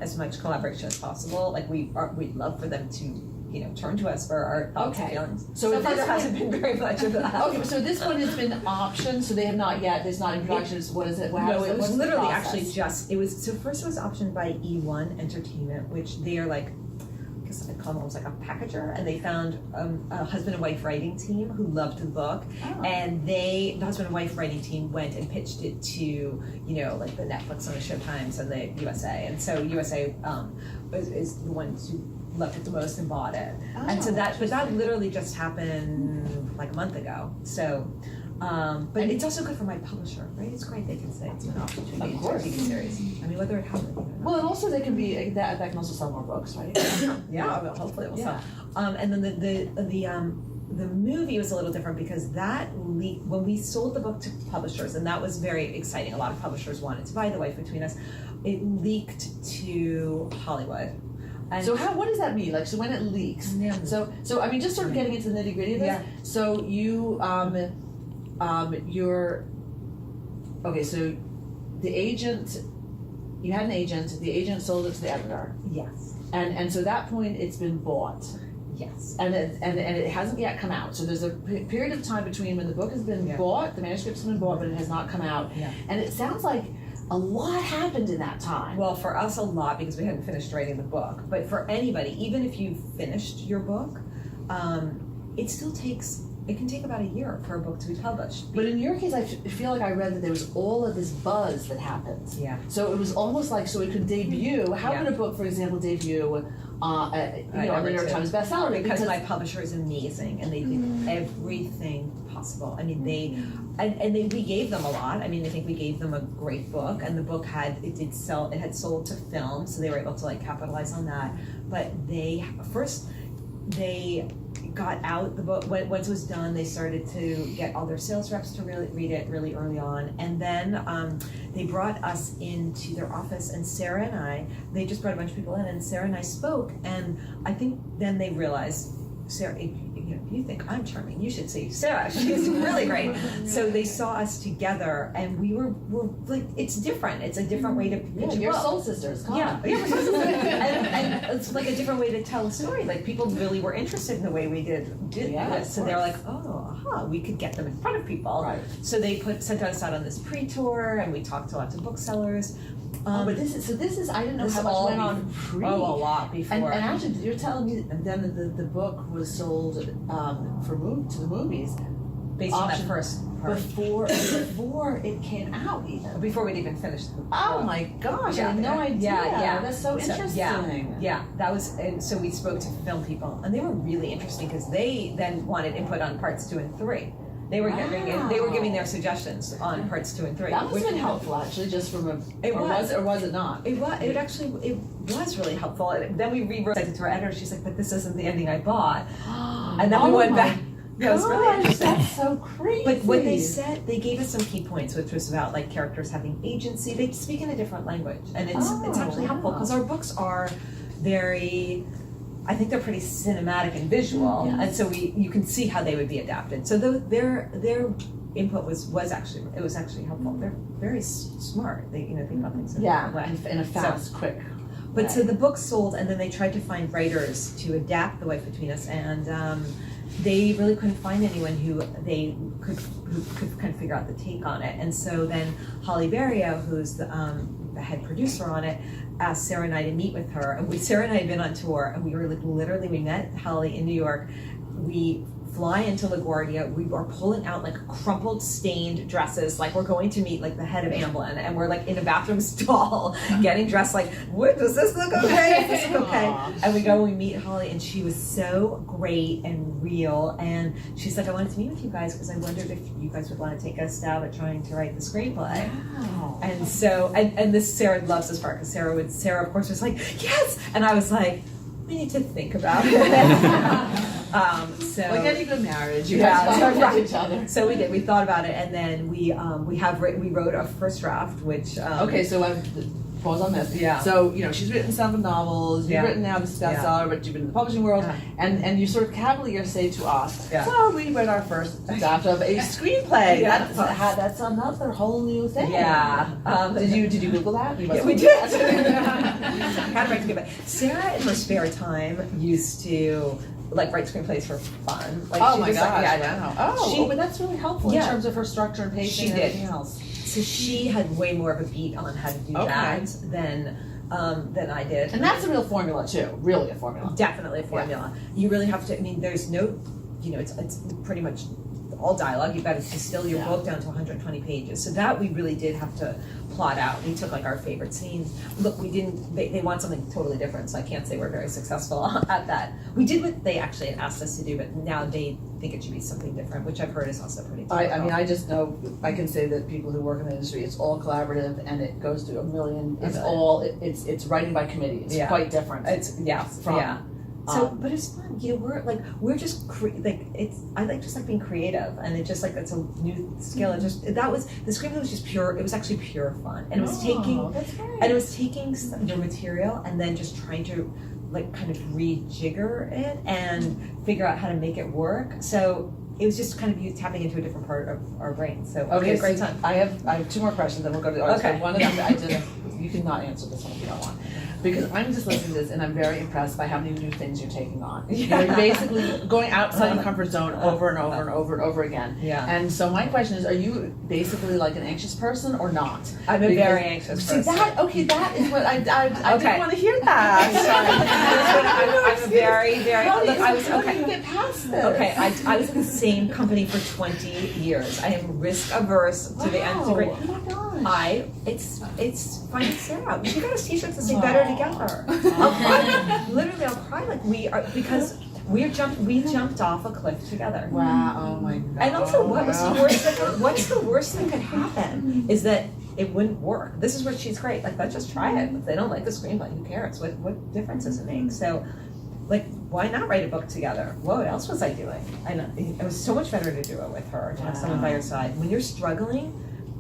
as much collaboration as possible. Like we'd love for them to turn to us for our thoughts and feelings. So far there hasn't been very much of that. Okay, so this one has been optioned, so they have not yet. There's not in production. What is it? No, it was literally actually process? First it was optioned by E1 Entertainment, which they are like. I call them almost like a packager, and they found a husband and wife writing team who loved the book, and the husband and wife writing team went and pitched it to like the Netflix and the Showtimes and the USA, and so USA is the ones who loved it the most and bought it, and so that literally just happened like a month ago. So. But it's also good for my publisher, right? It's great they can say it's an opportunity to TV series. I mean, whether it happens. Well, and also they can be that can also sell more books, right? Yeah, well, hopefully it will sell. And then the movie was a little different because that when we sold the book to publishers, and that was very exciting. A lot of publishers wanted to buy The Wife Between Us. It leaked to Hollywood. And so what does that mean? Like, so when it leaks, so I mean, just sort of getting into the nitty gritty of this. Yeah. So you so the agent, you had an agent, the agent sold it to the editor. Yes. And so at that point it's been bought. Yes. And it hasn't yet come out. So there's a period of time between when the book has been bought, the manuscript's been bought, but it has not come out. Yeah. And it sounds like a lot happened in that time. Well, for us a lot because we hadn't finished writing the book. But for anybody, even if you've finished your book, it can take about a year for a book to be published. But in your case, I feel like I read that there was all of this buzz that happened. Yeah. So it was almost like, so it could debut. How could a book, for example, debut on the New York Times bestseller? Because my publisher is amazing and they did everything possible. I mean, we gave them a lot. I mean, I think we gave them a great book, and the book had sold to film, so they were able to like capitalize on that. But they got out the book. Once it was done, they started to get all their sales reps to really read it really early on, and then they brought us into their office, and Sarah and they just brought a bunch of people in, and Sarah and I spoke, and I think then they realized, Sarah, if you think I'm charming, you should see Sarah. She's really great. So they saw us together, and we're like, it's different. It's a different way to pitch a You're book. soul sisters. Come on. We're soul sisters. and it's like a different way to tell a story. Like people really were interested in the way we did this. So they're like, we could get them in front of people. Right. So they sent us out on this pre-tour, and we talked to lots of booksellers. But this is I didn't know how much went on pre. Oh, a lot before. And actually, you're telling me then the book was sold to the movies based on that first part. Before it came out even. Before we'd even finished the book. Oh my gosh, I had no idea. Yeah. That's so interesting. Yeah, that was, and so we spoke to film people, and they were really interesting because they then wanted input on parts 2 and 3. They were giving their suggestions on parts 2 and 3. That must have been helpful, actually, just from was it not? It was really helpful. And then we rewrote it to our editor. She's like, "But this isn't the ending I bought." And then we went back. It was really interesting. That's so crazy. But what they said, they gave us some key points, which was about like characters having agency. They speak in a different language, and it's actually helpful because our books are very. I think they're pretty cinematic and visual, and so you can see how they would be adapted. So their input was actually helpful. They're very smart. They think about things in a fast, quick. But so the book sold, and then they tried to find writers to adapt The Wife Between Us, they really couldn't find anyone who could kind of figure out the take on it. And so then Holly Barrio, who's the head producer on it, asked Sarah and I to meet with her. And Sarah and I had been on tour, and we were like literally, we met Holly in New York. We fly into LaGuardia. We are pulling out like crumpled, stained dresses, like we're going to meet like the head of Amblin, and we're like in a bathroom stall getting dressed. Like, what does this look okay? Does this look okay? Aww. And we go, and we meet Holly, and she was so great and real. And she's like, I wanted to meet with you guys because I wondered if you guys would want to take a stab at trying to write the screenplay. Wow. And so, and this Sarah loves this part because Sarah of course was like, yes, and I was like, we need to think about it. So Like any good marriage, you yeah, have to so, talk to each other. So we did. We thought about it, and then we wrote a first draft, which Okay, so pause on this. Yeah. So, she's written 7 novels, you've Yeah. written now this bestseller, but you've been in the publishing world, and you sort of cavalier say to us, Yeah. well, we read our first draft of a screenplay. Yeah. That's another whole new thing. Yeah. Did you Google that? You must Yeah, we have did. Googled that. Kind of right to get back. Sarah, in her spare time, used to like write screenplays for fun. Like, Oh she my just, gosh, like, yeah, wow. She- But that's really helpful Yeah. in terms of her structure and pacing She and did. everything else. So she had way more of a beat on how to do Okay. that than I did. And that's a real formula too, really a formula. Definitely a formula. You really have to. I mean, there's no, it's pretty much all dialogue. You've got to distill your book down to 120 pages. So that we really did have to plot out. We took like our favorite scenes. Look, we didn't. They want something totally different, so I can't say we're very successful at that. We did what they actually had asked us to do, but now they think it should be something different, which I've heard is also pretty difficult. I mean, I just know, I can say that people who work in the industry, it's all collaborative and it goes through a million, it's writing by committee. It's quite different. It's from, yeah. So, but it's fun. We're just I like just like being creative, and it just like it's a new skill. It just the screenplay was just pure. It was actually pure fun, and it was taking your material and then just trying to like kind of rejigger it and figure out how to make it work. So it was just kind of you tapping into a different part of our brain. So we had a great time. I have 2 more questions, and we'll go to the artist. Okay. One of them I did. You cannot answer this one if you don't want. Because I'm just listening to this and I'm very impressed by how many new things you're taking on. Yeah. You're basically going outside your comfort zone over and over and over and over again. Yeah. And so my question is, are you basically like an anxious person or not? I'm a very anxious person. That is what I didn't want to hear that. I'm a very, very. How do Look, you, I was how do okay. you get past this? Okay, I was in the same company for 20 years. I am risk averse to the nth degree. Oh my gosh. It's finding Sarah. You got a t-shirt to say better together. I'll cry. Literally, I'll cry like we are because we jumped off a cliff together. Wow! Oh my god! And also, what's the worst that could happen is that it wouldn't work. This is where she's great. Like, let's just try it. If they don't like the screenplay, who cares? What difference does it make? So, like, why not write a book together? What else was I doing? I know it was so much better to do it with her, to have someone by your side. When you're struggling,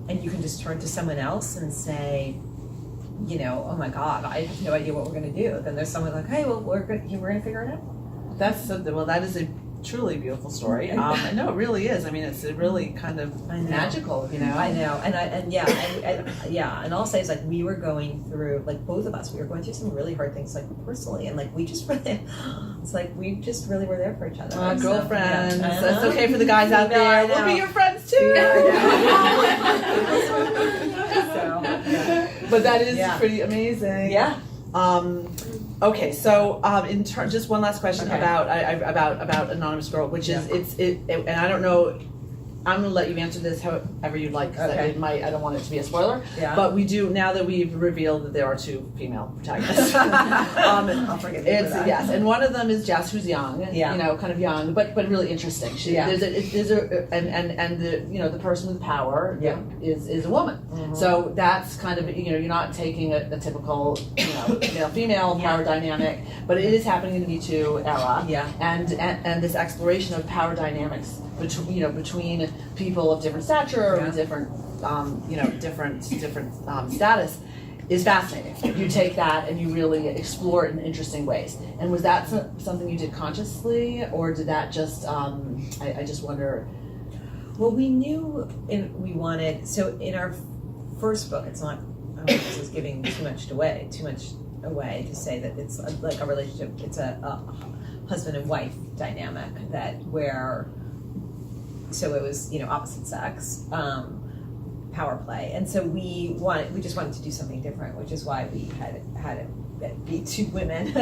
and you can just turn to someone else and say, oh my God, I have no idea what we're going to do. Then there's someone like, hey, well, we're going to figure it out. That is a truly beautiful story. I know it really is. I mean, it's really kind of magical, I know, and I'll say is like we were going through, like both of us, we were going through some really hard things, like personally, and like we just really were there for each other. Girlfriends. So, yeah. That's okay for the guys out there. We'll be your friends too. But that is pretty amazing. Yeah. Okay, so just one last question about Anonymous Girl, which is and I don't know. I'm going to let you answer this however you'd like, because I don't want it to be a spoiler. Yeah. But we do, now that we've revealed that there are 2 female protagonists. I'll forgive you for that. Yes, and one of them is Jess, who's young, kind of young, but really interesting. And the person with power is a woman. Mm-hmm. So that's kind of, you're not taking a typical, male-female power dynamic, but it is happening in the Me Too era. Yeah. And this exploration of power dynamics between people of different stature or different status is fascinating. You take that and you really explore it in interesting ways. And was that something you did consciously, or did that just I just wonder. Well, we knew we wanted, so in our first book, it's not, I don't know if this is giving too much away to say that it's like a relationship, it's a husband and wife dynamic so it was, opposite sex, power play. And so we just wanted to do something different, which is why we had it be two women.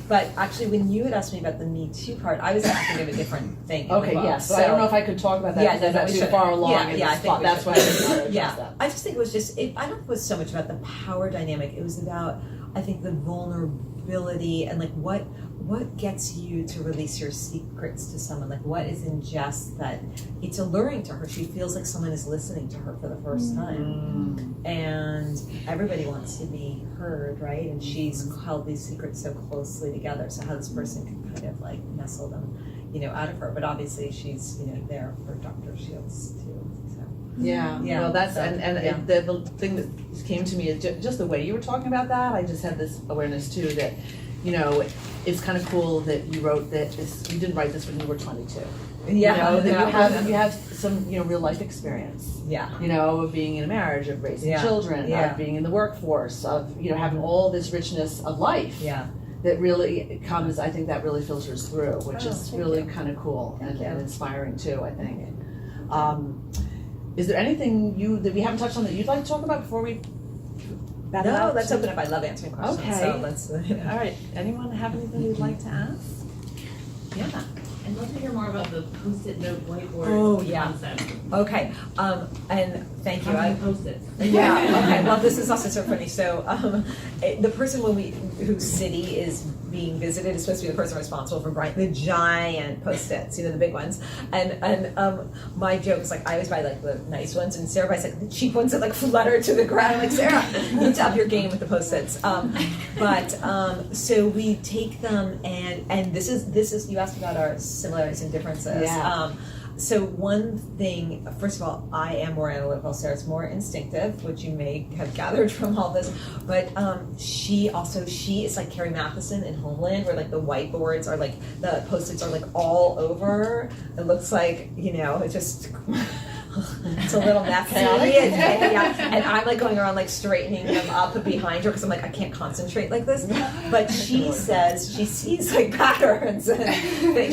But actually, when you had asked me about the Me Too part, I was thinking of a different thing. Okay, yes. So I don't know if I could talk about that because that's too far along. Yeah, I think that's why I didn't want to address that. I just think it was I don't think it was so much about the power dynamic. It was about, I think, the vulnerability and like what gets you to release your secrets to someone? Like what is in jest that it's alluring to her? She feels like someone is listening to her for the first time. And everybody wants to be heard, right? And she's held these secrets so closely together. So how this person can kind of like nestle them, out of her. But obviously she's, there for Dr. Shields too. So. Yeah. Well, that's the thing that came to me is just the way you were talking about that. I just had this awareness too that, it's kind of cool that you wrote that you didn't write this when you were 22. Yeah. That you have some real life experience. Yeah. Of being in a marriage, of raising children, of being in the workforce, of having all this richness of life. Yeah. That really comes. I think that really filters through, which is really kind of cool and inspiring too. I think. Is there anything that we haven't touched on that you'd like to talk about before we? No, let's open up. I love answering questions. Okay. So let's. All right. Anyone have anything you'd like to ask? Yeah. I'd love to hear more about the post-it note whiteboard concept. Okay. And thank you. I post-it. Yeah. Okay. Well, this is also so funny. So, the person whose city is being visited is supposed to be the person responsible for buying the giant post-its, the big ones. And my joke is like I always buy like the nice ones, and Sarah buys like the cheap ones that like flutter to the ground. I'm like, Sarah, you need to up your game with the post-its. So we take them and this is you asked about our similarities and differences. Yeah. So one thing, first of all, I am more analytical. Sarah's more instinctive, which you may have gathered from all this. But she is like Carrie Matheson in Homeland, where like the whiteboards are like the post-its are like all over. It looks like it just. It's a little messy. And I'm like going around like straightening them up behind her because I'm like I can't concentrate like this. But she says she sees like patterns and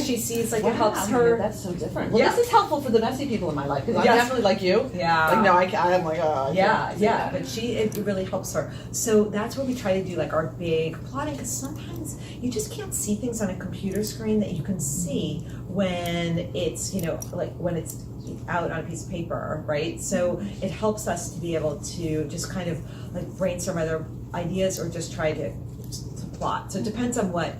she sees like it helps her. That's so different. Well, this is helpful for the messy people in my life because I'm definitely like you. Yeah. Like no, I'm like But it really helps her. So that's where we try to do like our big plotting because sometimes you just can't see things on a computer screen that you can see when it's like when it's out on a piece of paper, right? So it helps us to be able to just kind of like brainstorm other ideas or just try to plot. So it depends on what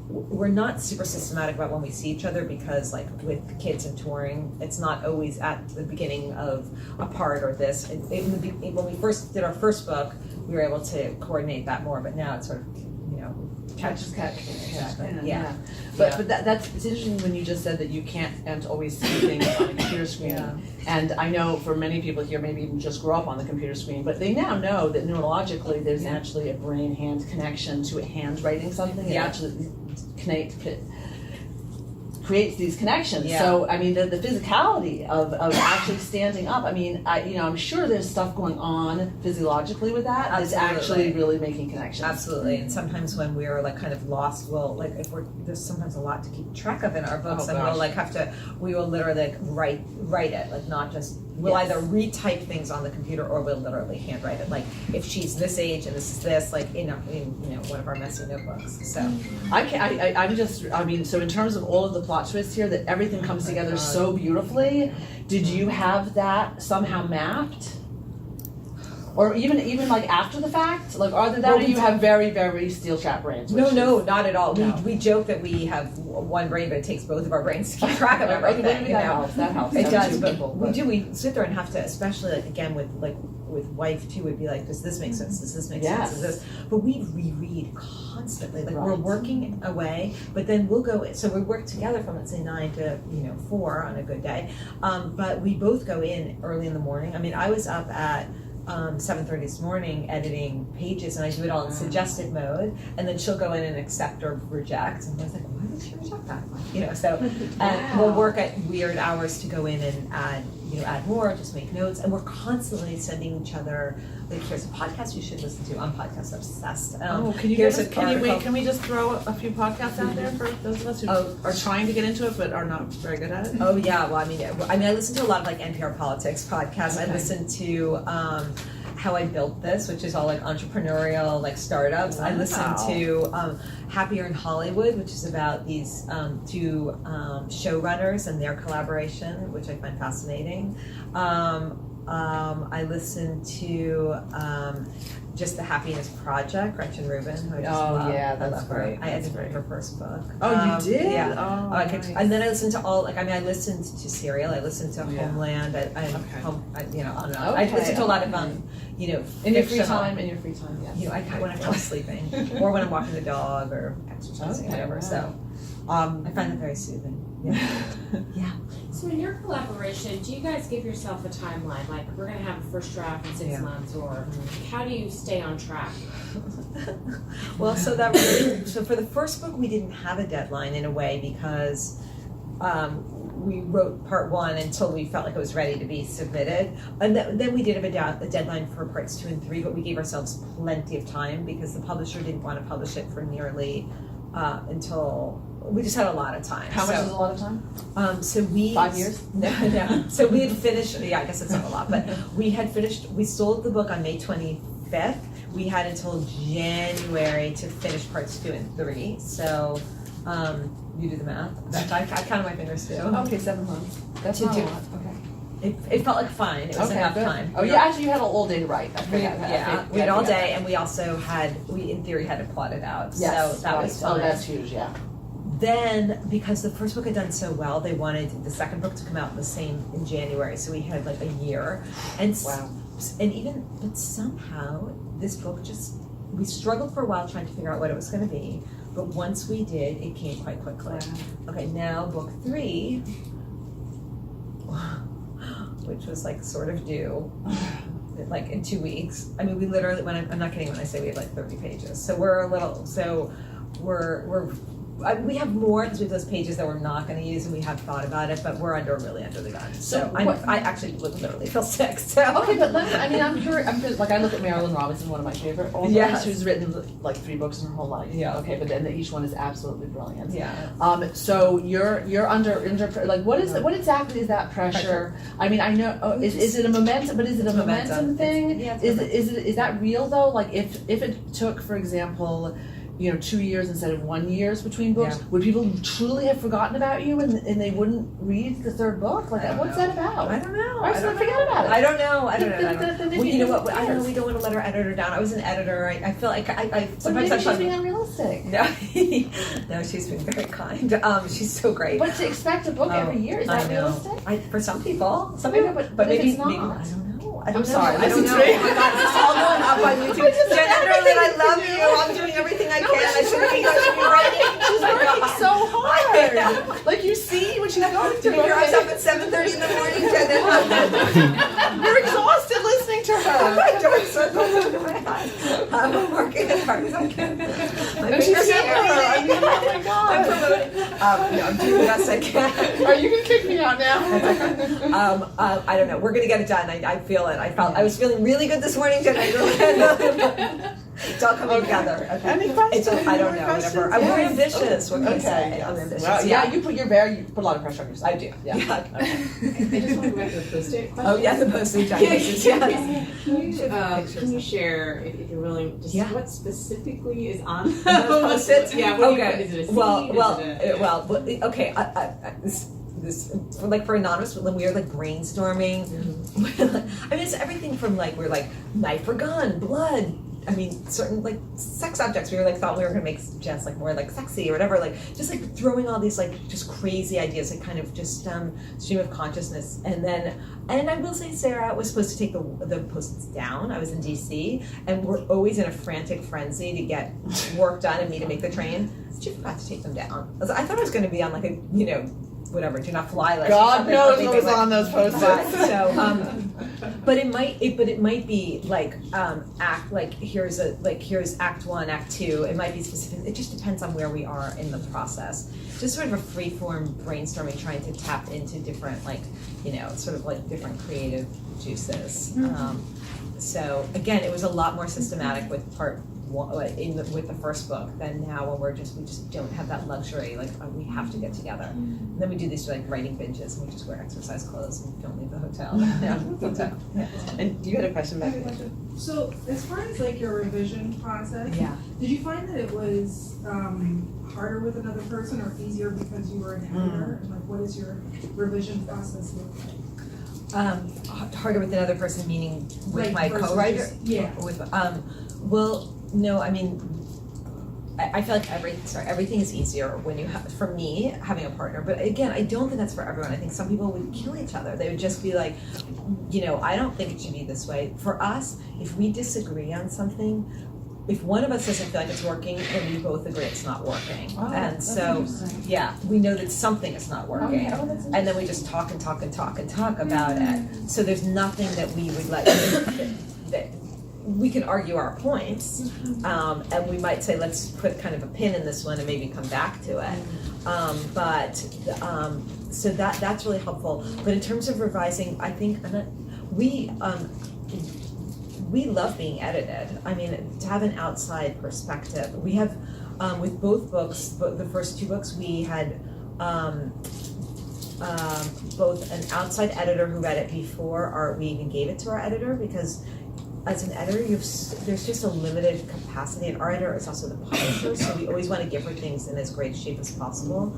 we're not super systematic about when we see each other because like with kids and touring, it's not always at the beginning of a part or this. When we first did our first book, we were able to coordinate that more, but now it's sort of catch. Yeah. But that's it's interesting when you just said that you can't always see things on a computer screen. Yeah. And I know for many people here, maybe even just grew up on the computer screen, but they now know that neurologically there's actually a brain-hand connection to handwriting something. It actually creates these connections. Yeah. So I mean the physicality of actually standing up. I mean I'm sure there's stuff going on physiologically with that that's actually really making connections. Absolutely. And sometimes when we're like kind of lost, we'll like there's sometimes a lot to keep track of in our books, we'll like we will literally like write it, like not just we'll either retype things on the computer or we'll literally handwrite it. Like if she's this age and this is this, like in one of our messy notebooks. So so in terms of all of the plot twists here, that everything comes together so beautifully. Did you have that somehow mapped? Or even like after the fact? Like are there or you have very, very steel trap brains? No, not at all. No. We joke that we have one brain, but it takes both of our brains to keep track of everything. That helps. It does, but we do. We sit there and have to, especially like again with wife too, would be like, does this make sense? Does this make sense? Does this? But we reread constantly. Like we're working away, but then we'll go. So we work together from let's say 9 to 4 on a good day. But we both go in early in the morning. I mean, I was up at 7:30 this morning editing pages, and I do it all in suggested mode, and then she'll go in and accept or reject, and I was like, why did she reject that? So we'll work at weird hours to go in and add add more, just make notes, and we're constantly sending each other, like, here's a podcast you should listen to. I'm podcast obsessed. Can we just throw a few podcasts out there for those of us who are trying to get into it but are not very good at it? Oh yeah, well, I mean, I listen to a lot of like NPR politics podcasts. Okay. I listen to How I Built This, which is all like entrepreneurial, like startups. Wow. I listen to Happier in Hollywood, which is about these two showrunners and their collaboration, which I find fascinating. I listen to just The Happiness Project, Gretchen Rubin, who I just love. Yeah, I that's love her. great. I edited her first book. Oh, you did? Yeah. Oh, nice. And then I listened to all, I listened to Serial, I listened to Yeah. Homeland, I Okay. don't know. Okay. I listened to a lot of, in your free fictional. time, yes. When I'm sleeping, or when I'm walking the dog, or exercising, Okay, whatever, wow. so, I find it very soothing. Yeah. So in your collaboration, do you guys give yourself a timeline? Like, we're gonna have a first draft in 6 months, or how do you stay on track? Well, so for the first book, we didn't have a deadline in a way because we wrote part 1 until we felt like it was ready to be submitted. And then we did have a deadline for parts 2 and 3, but we gave ourselves plenty of time because the publisher didn't want to publish it for nearly until we just had a lot of time. How much is a lot of time? So we 5 years? No. So we had finished. Yeah, I guess it's not a lot, but we had finished. We sold the book on May 25th. We had until January to finish parts 2 and 3. So you do the math. I counted my fingers too. Okay, 7 months. That's To not do- a lot. Okay. It felt like fine. It was enough good. time. Oh yeah, actually you had all day to write. I forgot that. Yeah, Okay, we had all I forgot day, that. and we also we in theory had it plotted out. Yes, So that right. was fun. Oh, that's huge. Yeah. Then, because the first book had done so well, they wanted the second book to come out in January. So we had like a year, and but somehow this book we struggled for a while trying to figure out what it was going to be. But once we did, it came quite quickly. Wow. Okay, now book 3, which was like sort of due. Like in 2 weeks. I mean, we literally, I'm not kidding when I say we have like 30 pages. So we have more because we have those pages that we're not going to use, and we have thought about it, but we're really under the gun. So I actually literally feel sick. So Okay, but I'm curious. Like I look at Marilyn Robinson, one of my favorite authors, who's written like 3 books in her whole life. Yeah. Okay, but then each one is absolutely brilliant. Yeah. So you're under like what exactly is that pressure? I mean, I know is it a momentum? But is it a momentum thing? Is that real though? Like if it took, for example, 2 years instead of 1 year between books, would people truly have forgotten about you and they wouldn't read the 3rd book? Like, what's that about? I don't know. I forget about it. I don't know. Well, you know what? I don't know. Yes. We don't want to let our editor down. I was an editor. I feel like I But sometimes maybe she's being unrealistic. No, she's been very kind. She's so great. But to expect a book every year, is that realistic? For some people, but maybe it's not. maybe I don't know. I'm sorry. I don't know. Oh my God, it's all going up on YouTube. Jennifer, I love you. I'm doing everything I can. I should be writing. She's working so hard. Like you see what she's going through. You're up at 7:30 in the morning, Jennifer. You're exhausted listening to her. I'm doing circles under my eyes. I'm working as hard as I can. And she's here. I mean, oh my God. I'm promoting. I'm doing the best I can. Are you gonna kick me out now? I don't know. We're gonna get it done. I feel it. I was feeling really good this morning, Jen. It's all coming together. Okay. Any questions? I don't know. Whatever. I'm very ambitious. What can I say? Yes. I'm ambitious. Well, you put a lot of pressure on yourself. I do. Yeah. Okay. I just want to go back to the post-it question. Oh yeah, the postage. Yes. Can you share, if you're willing, just what specifically is on the post-its? Yeah. Okay. Is it a seed? Okay. This like for anonymous when we were like brainstorming. I mean, it's everything from like we're like knife or gun, blood. I mean, certain like sex objects. We were like thought we were gonna make Jess like more like sexy or whatever. Like just like throwing all these like just crazy ideas, like kind of just stream of consciousness. And I will say Sarah was supposed to take the post-its down. I was in DC, and we're always in a frantic frenzy to get work done and me to make the train. She forgot to take them down. I thought I was gonna be on like a whatever, do not fly list. God knows what was on those post-its. So But it might be like here's act 1, act 2. It might be specific. It just depends on where we are in the process. Just sort of a free-form brainstorming, trying to tap into different sort of like different creative juices. So again, it was a lot more systematic with part one, with the first book than now when we just don't have that luxury. Like we have to get together. And then we do these like writing binges, and we just wear exercise clothes and don't leave the hotel. Yeah. And you had a question back there? So as far as like your revision process, did you find that it was harder with another person or easier because you were an editor? Like what does your revision process look like? Harder with another person, meaning with like my co-writer? Yeah. Well, no, I mean, I feel like everything is easier when you have, for me, having a partner. But again, I don't think that's for everyone. I think some people would kill each other. They would just be like, I don't think it should be this way. For us, if we disagree on something, if one of us doesn't feel like it's working, then we both agree it's not working. And so, we know that something is not working. And then we just talk and talk and talk and talk about it. So there's nothing that we would let that we can argue our points, and we might say, let's put kind of a pin in this one and maybe come back to it. So that's really helpful. But in terms of revising, I think we love being edited. I mean, to have an outside perspective. We have, with both books, the first 2 books, we had both an outside editor who read it before we even gave it to our editor, because as an editor, there's just a limited capacity, and our editor is also the publisher, so we always want to give her things in as great shape as possible.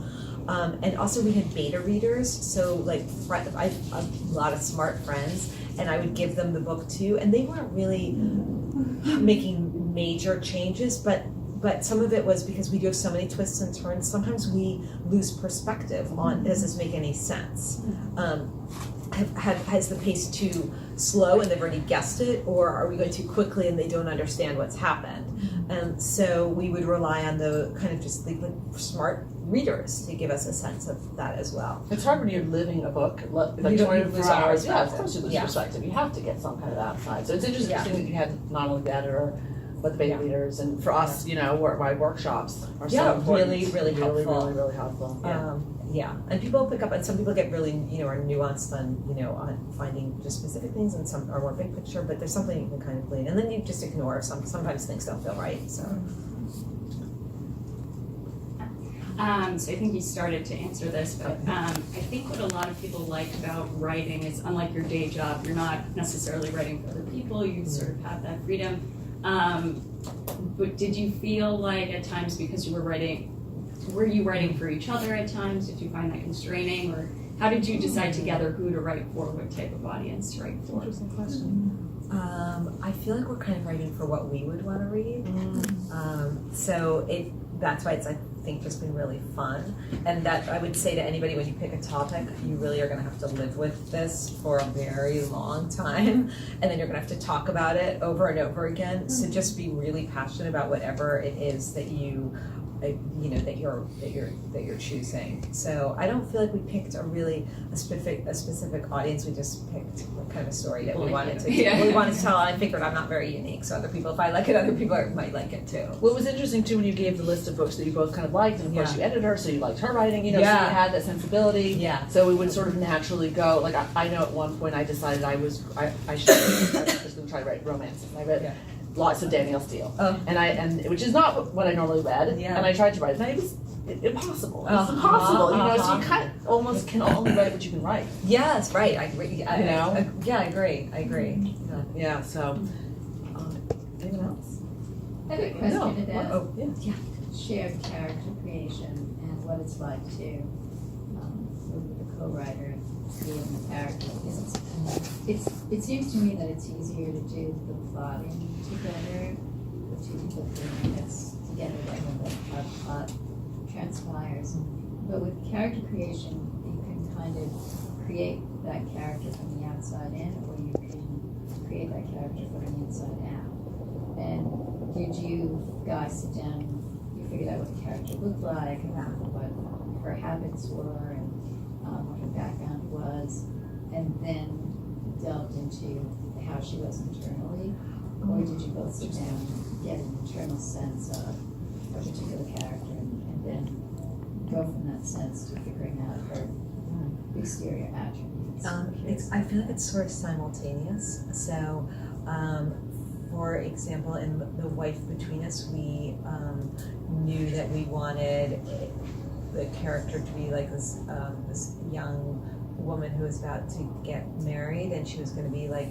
And also we had beta readers, so like I have a lot of smart friends, and I would give them the book too, and they weren't really making major changes, but some of it was because we do have so many twists and turns. Sometimes we lose perspective on, does this make any sense? Has the pace too slow and they've already guessed it, or are we going too quickly and they don't understand what's happened? And so we would rely on the kind of just the smart readers to give us a sense of that as well. It's hard when you're living a book, like 24 hours. Yeah, of course you lose perspective. You have to get some kind of outside. So it's interesting that you had not only the editor, but the beta readers, and for us, my workshops are so important. really helpful. Really helpful. And people pick up, and some people get really, are nuanced on finding just specific things, and some are more big picture, but there's something you can kind of glean, and then you just ignore sometimes things don't feel right, so. So I think you started to answer this, but I think what a lot of people like about writing is, unlike your day job, you're not necessarily writing for other people, you sort of have that freedom. But did you feel like at times, because you were you writing for each other at times? Did you find that constraining, or how did you decide together who to write for, what type of audience to write for? Interesting question. I feel like we're kind of writing for what we would want to read. So that's why it's, I think, just been really fun. And that I would say to anybody, when you pick a topic, you really are going to have to live with this for a very long time, and then you're going to have to talk about it over and over again. So just be really passionate about whatever it is that that you're choosing. So I don't feel like we picked a specific audience. We just picked kind of a story that we wanted to tell. And I figured I'm not very unique, so if I like it, other people might like it too. Well, it was interesting too when you gave the list of books that you both kind of liked, and of course you edited her, so you liked her writing. So you had that sensibility. Yeah. So we would sort of naturally go. Like I know at one point I decided I was going to try to write romances, and I read lots of Danielle Steele, and which is not what I normally read, and I tried to write it, and it was impossible. It's impossible, so you kind of almost can only write what you can write. Yes, right. I agree. I agree. Yeah. So, anyone else? I have a question about Yeah. shared character creation and what it's like to work with a co-writer and create a character. It seems to me that it's easier to do the plotting together, the two people doing this together, how the plot transpires. But with character creation, you can kind of create that character from the outside in, or you can create that character from the inside out. And did you guys sit down, you figured out what the character looked like, and what her habits were, and what her background was, and then delved into how she was internally, or did you both sit down and get an internal sense of a particular character and then go from that sense to figuring out her exterior attributes? I feel like it's sort of simultaneous. So, for example, in The Wife Between Us, we knew that we wanted the character to be like this young woman who was about to get married, and she was going to be like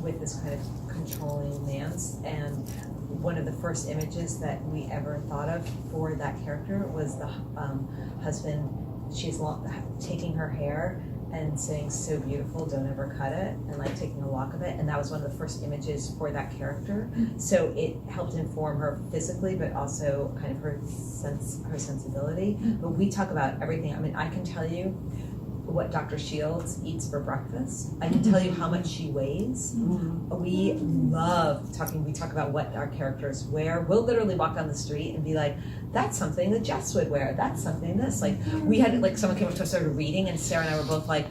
with this kind of controlling man. And one of the first images that we ever thought of for that character was the husband. She's taking her hair and saying, "So beautiful, don't ever cut it," and like taking a lock of it. And that was one of the first images for that character. So it helped inform her physically, but also kind of her sensibility. But we talk about everything. I mean, I can tell you what Dr. Shields eats for breakfast. I can tell you how much she weighs. We love talking. We talk about what our characters wear. We'll literally walk down the street and be like, "That's something that Jess would wear. That's something this." Like we had like someone came up to us, started reading, and Sarah and I were both like,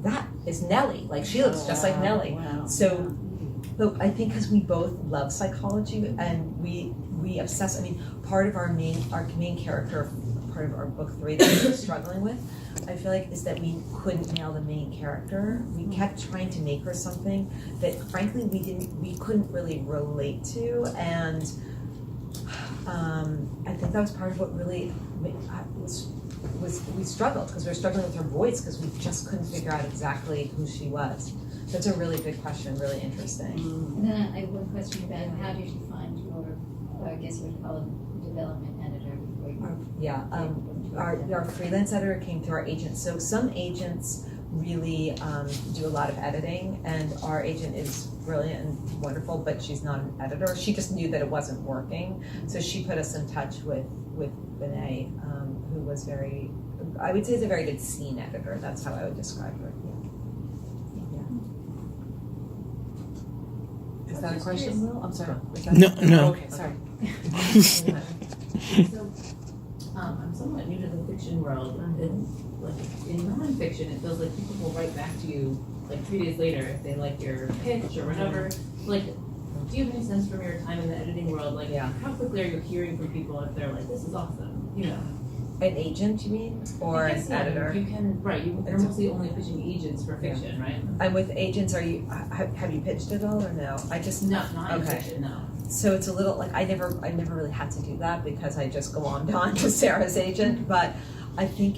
"That is Nellie. Like she looks just like Nellie." Wow. So, but I think because we both love psychology and we obsess. I mean, part of our main character, part of our book 3 that we're struggling with, I feel like, is that we couldn't nail the main character. We kept trying to make her something that frankly we couldn't really relate to, and I think that was part of what really was we struggled, because we were struggling with her voice because we just couldn't figure out exactly who she was. That's a really good question, really interesting. And then I have one question about how did you find your, I guess you would call it development editor before you Our freelance editor came through our agent. So some agents really do a lot of editing, and our agent is brilliant and wonderful, but she's not an editor. She just knew that it wasn't working, so she put us in touch with Vinay, who was I would say is a very good scene editor. That's how I would describe her. Is that a question, Will? I'm sorry. No. Okay, sorry. So, I'm somewhat new to the fiction world, and like in nonfiction, it feels like people will write back to you like 3 days later if they like your pitch or whatever. Like, do you have any sense from your time in the editing world, like how quickly are you hearing from people if they're like, "This is awesome," you know? An agent, you mean, or I guess, an editor? You can, right? You're mostly only pitching agents for fiction, right? And with agents, are you have you pitched at all or no? I just Not in okay. fiction, no. So it's a little like I never really had to do that because I just go on to Sarah's agent. But I think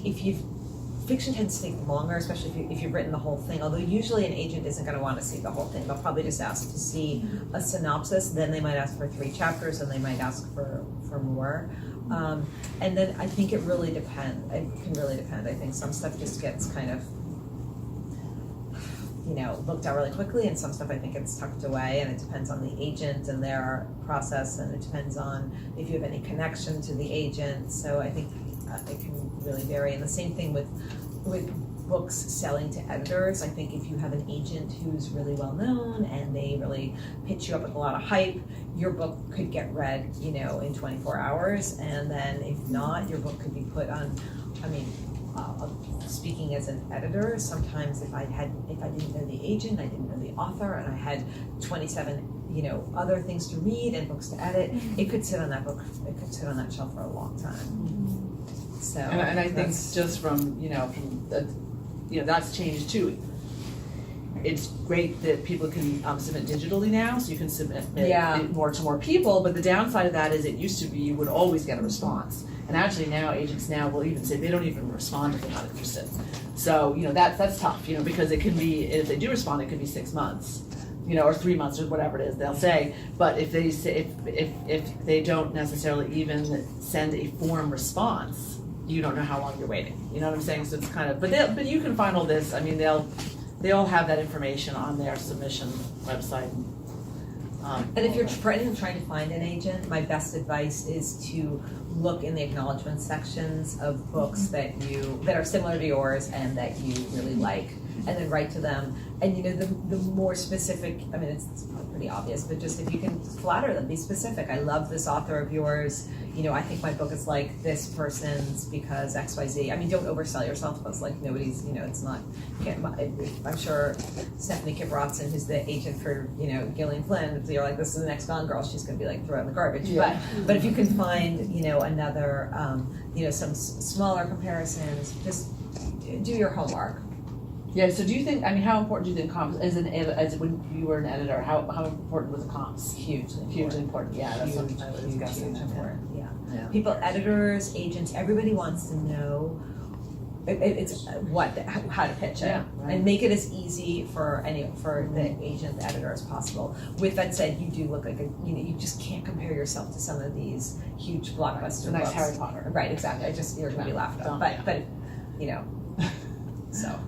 fiction tends to take longer, especially if you've written the whole thing. Although usually an agent isn't going to want to see the whole thing. They'll probably just ask to see a synopsis. Then they might ask for 3 chapters, and they might ask for more. And then I think it really depends. It can really depend. I think some stuff just gets kind of, looked at really quickly, and some stuff I think it's tucked away, and it depends on the agent and their process, and it depends on if you have any connection to the agent. So I think it can really vary. And the same thing with books selling to editors. I think if you have an agent who's really well known and they really pitch you up with a lot of hype, your book could get read, in 24 hours. And then if not, your book could be put on, speaking as an editor, sometimes if I didn't know the agent, I didn't know the author, and I had 27, other things to read and books to edit, it could sit on that shelf for a long time. So, and I think just from that's changed too. It's great that people can submit digitally now, so you can submit it more to more people. But the downside of that is it used to be you would always get a response, and actually now agents will even say they don't even respond if they're not interested. So that's tough, because it can be, if they do respond, it could be 6 months, or 3 months or whatever it is they'll say. But if they say if they don't necessarily even send a form response, you don't know how long you're waiting. You know what I'm saying? So it's kind of, but you can find all this. I mean, they all have that information on their submission website. And if you're trying to find an agent, my best advice is to look in the acknowledgement sections of books that are similar to yours and that you really like. and then write to them. And the more specific, I mean, it's probably pretty obvious, but just if you can flatter them, be specific. I love this author of yours. I think my book is like this person's because XYZ. I mean, don't oversell yourself, but it's like nobody's, it's not, I'm sure Stephanie Kip-Rotzen, who's the agent for, Gillian Flynn, if you're like, this is the next Gone Girl, she's going to be like, throw it in the garbage. Yeah. But if you can find, another, some smaller comparisons, just do your homework. Yeah, so do you think, how important do you think comps, as when you were an editor, how important was the comps? Hugely important, yeah, that's something I was discussing. Important, yeah. Yeah. People, editors, agents, everybody wants to know it's how to pitch it, Yeah, right. and make it as easy for the agent, the editor as possible. With that said, you do look like you just can't compare yourself to some of these huge blockbuster The next books. Harry Potter. Right, exactly. You're gonna be laughed at, but so.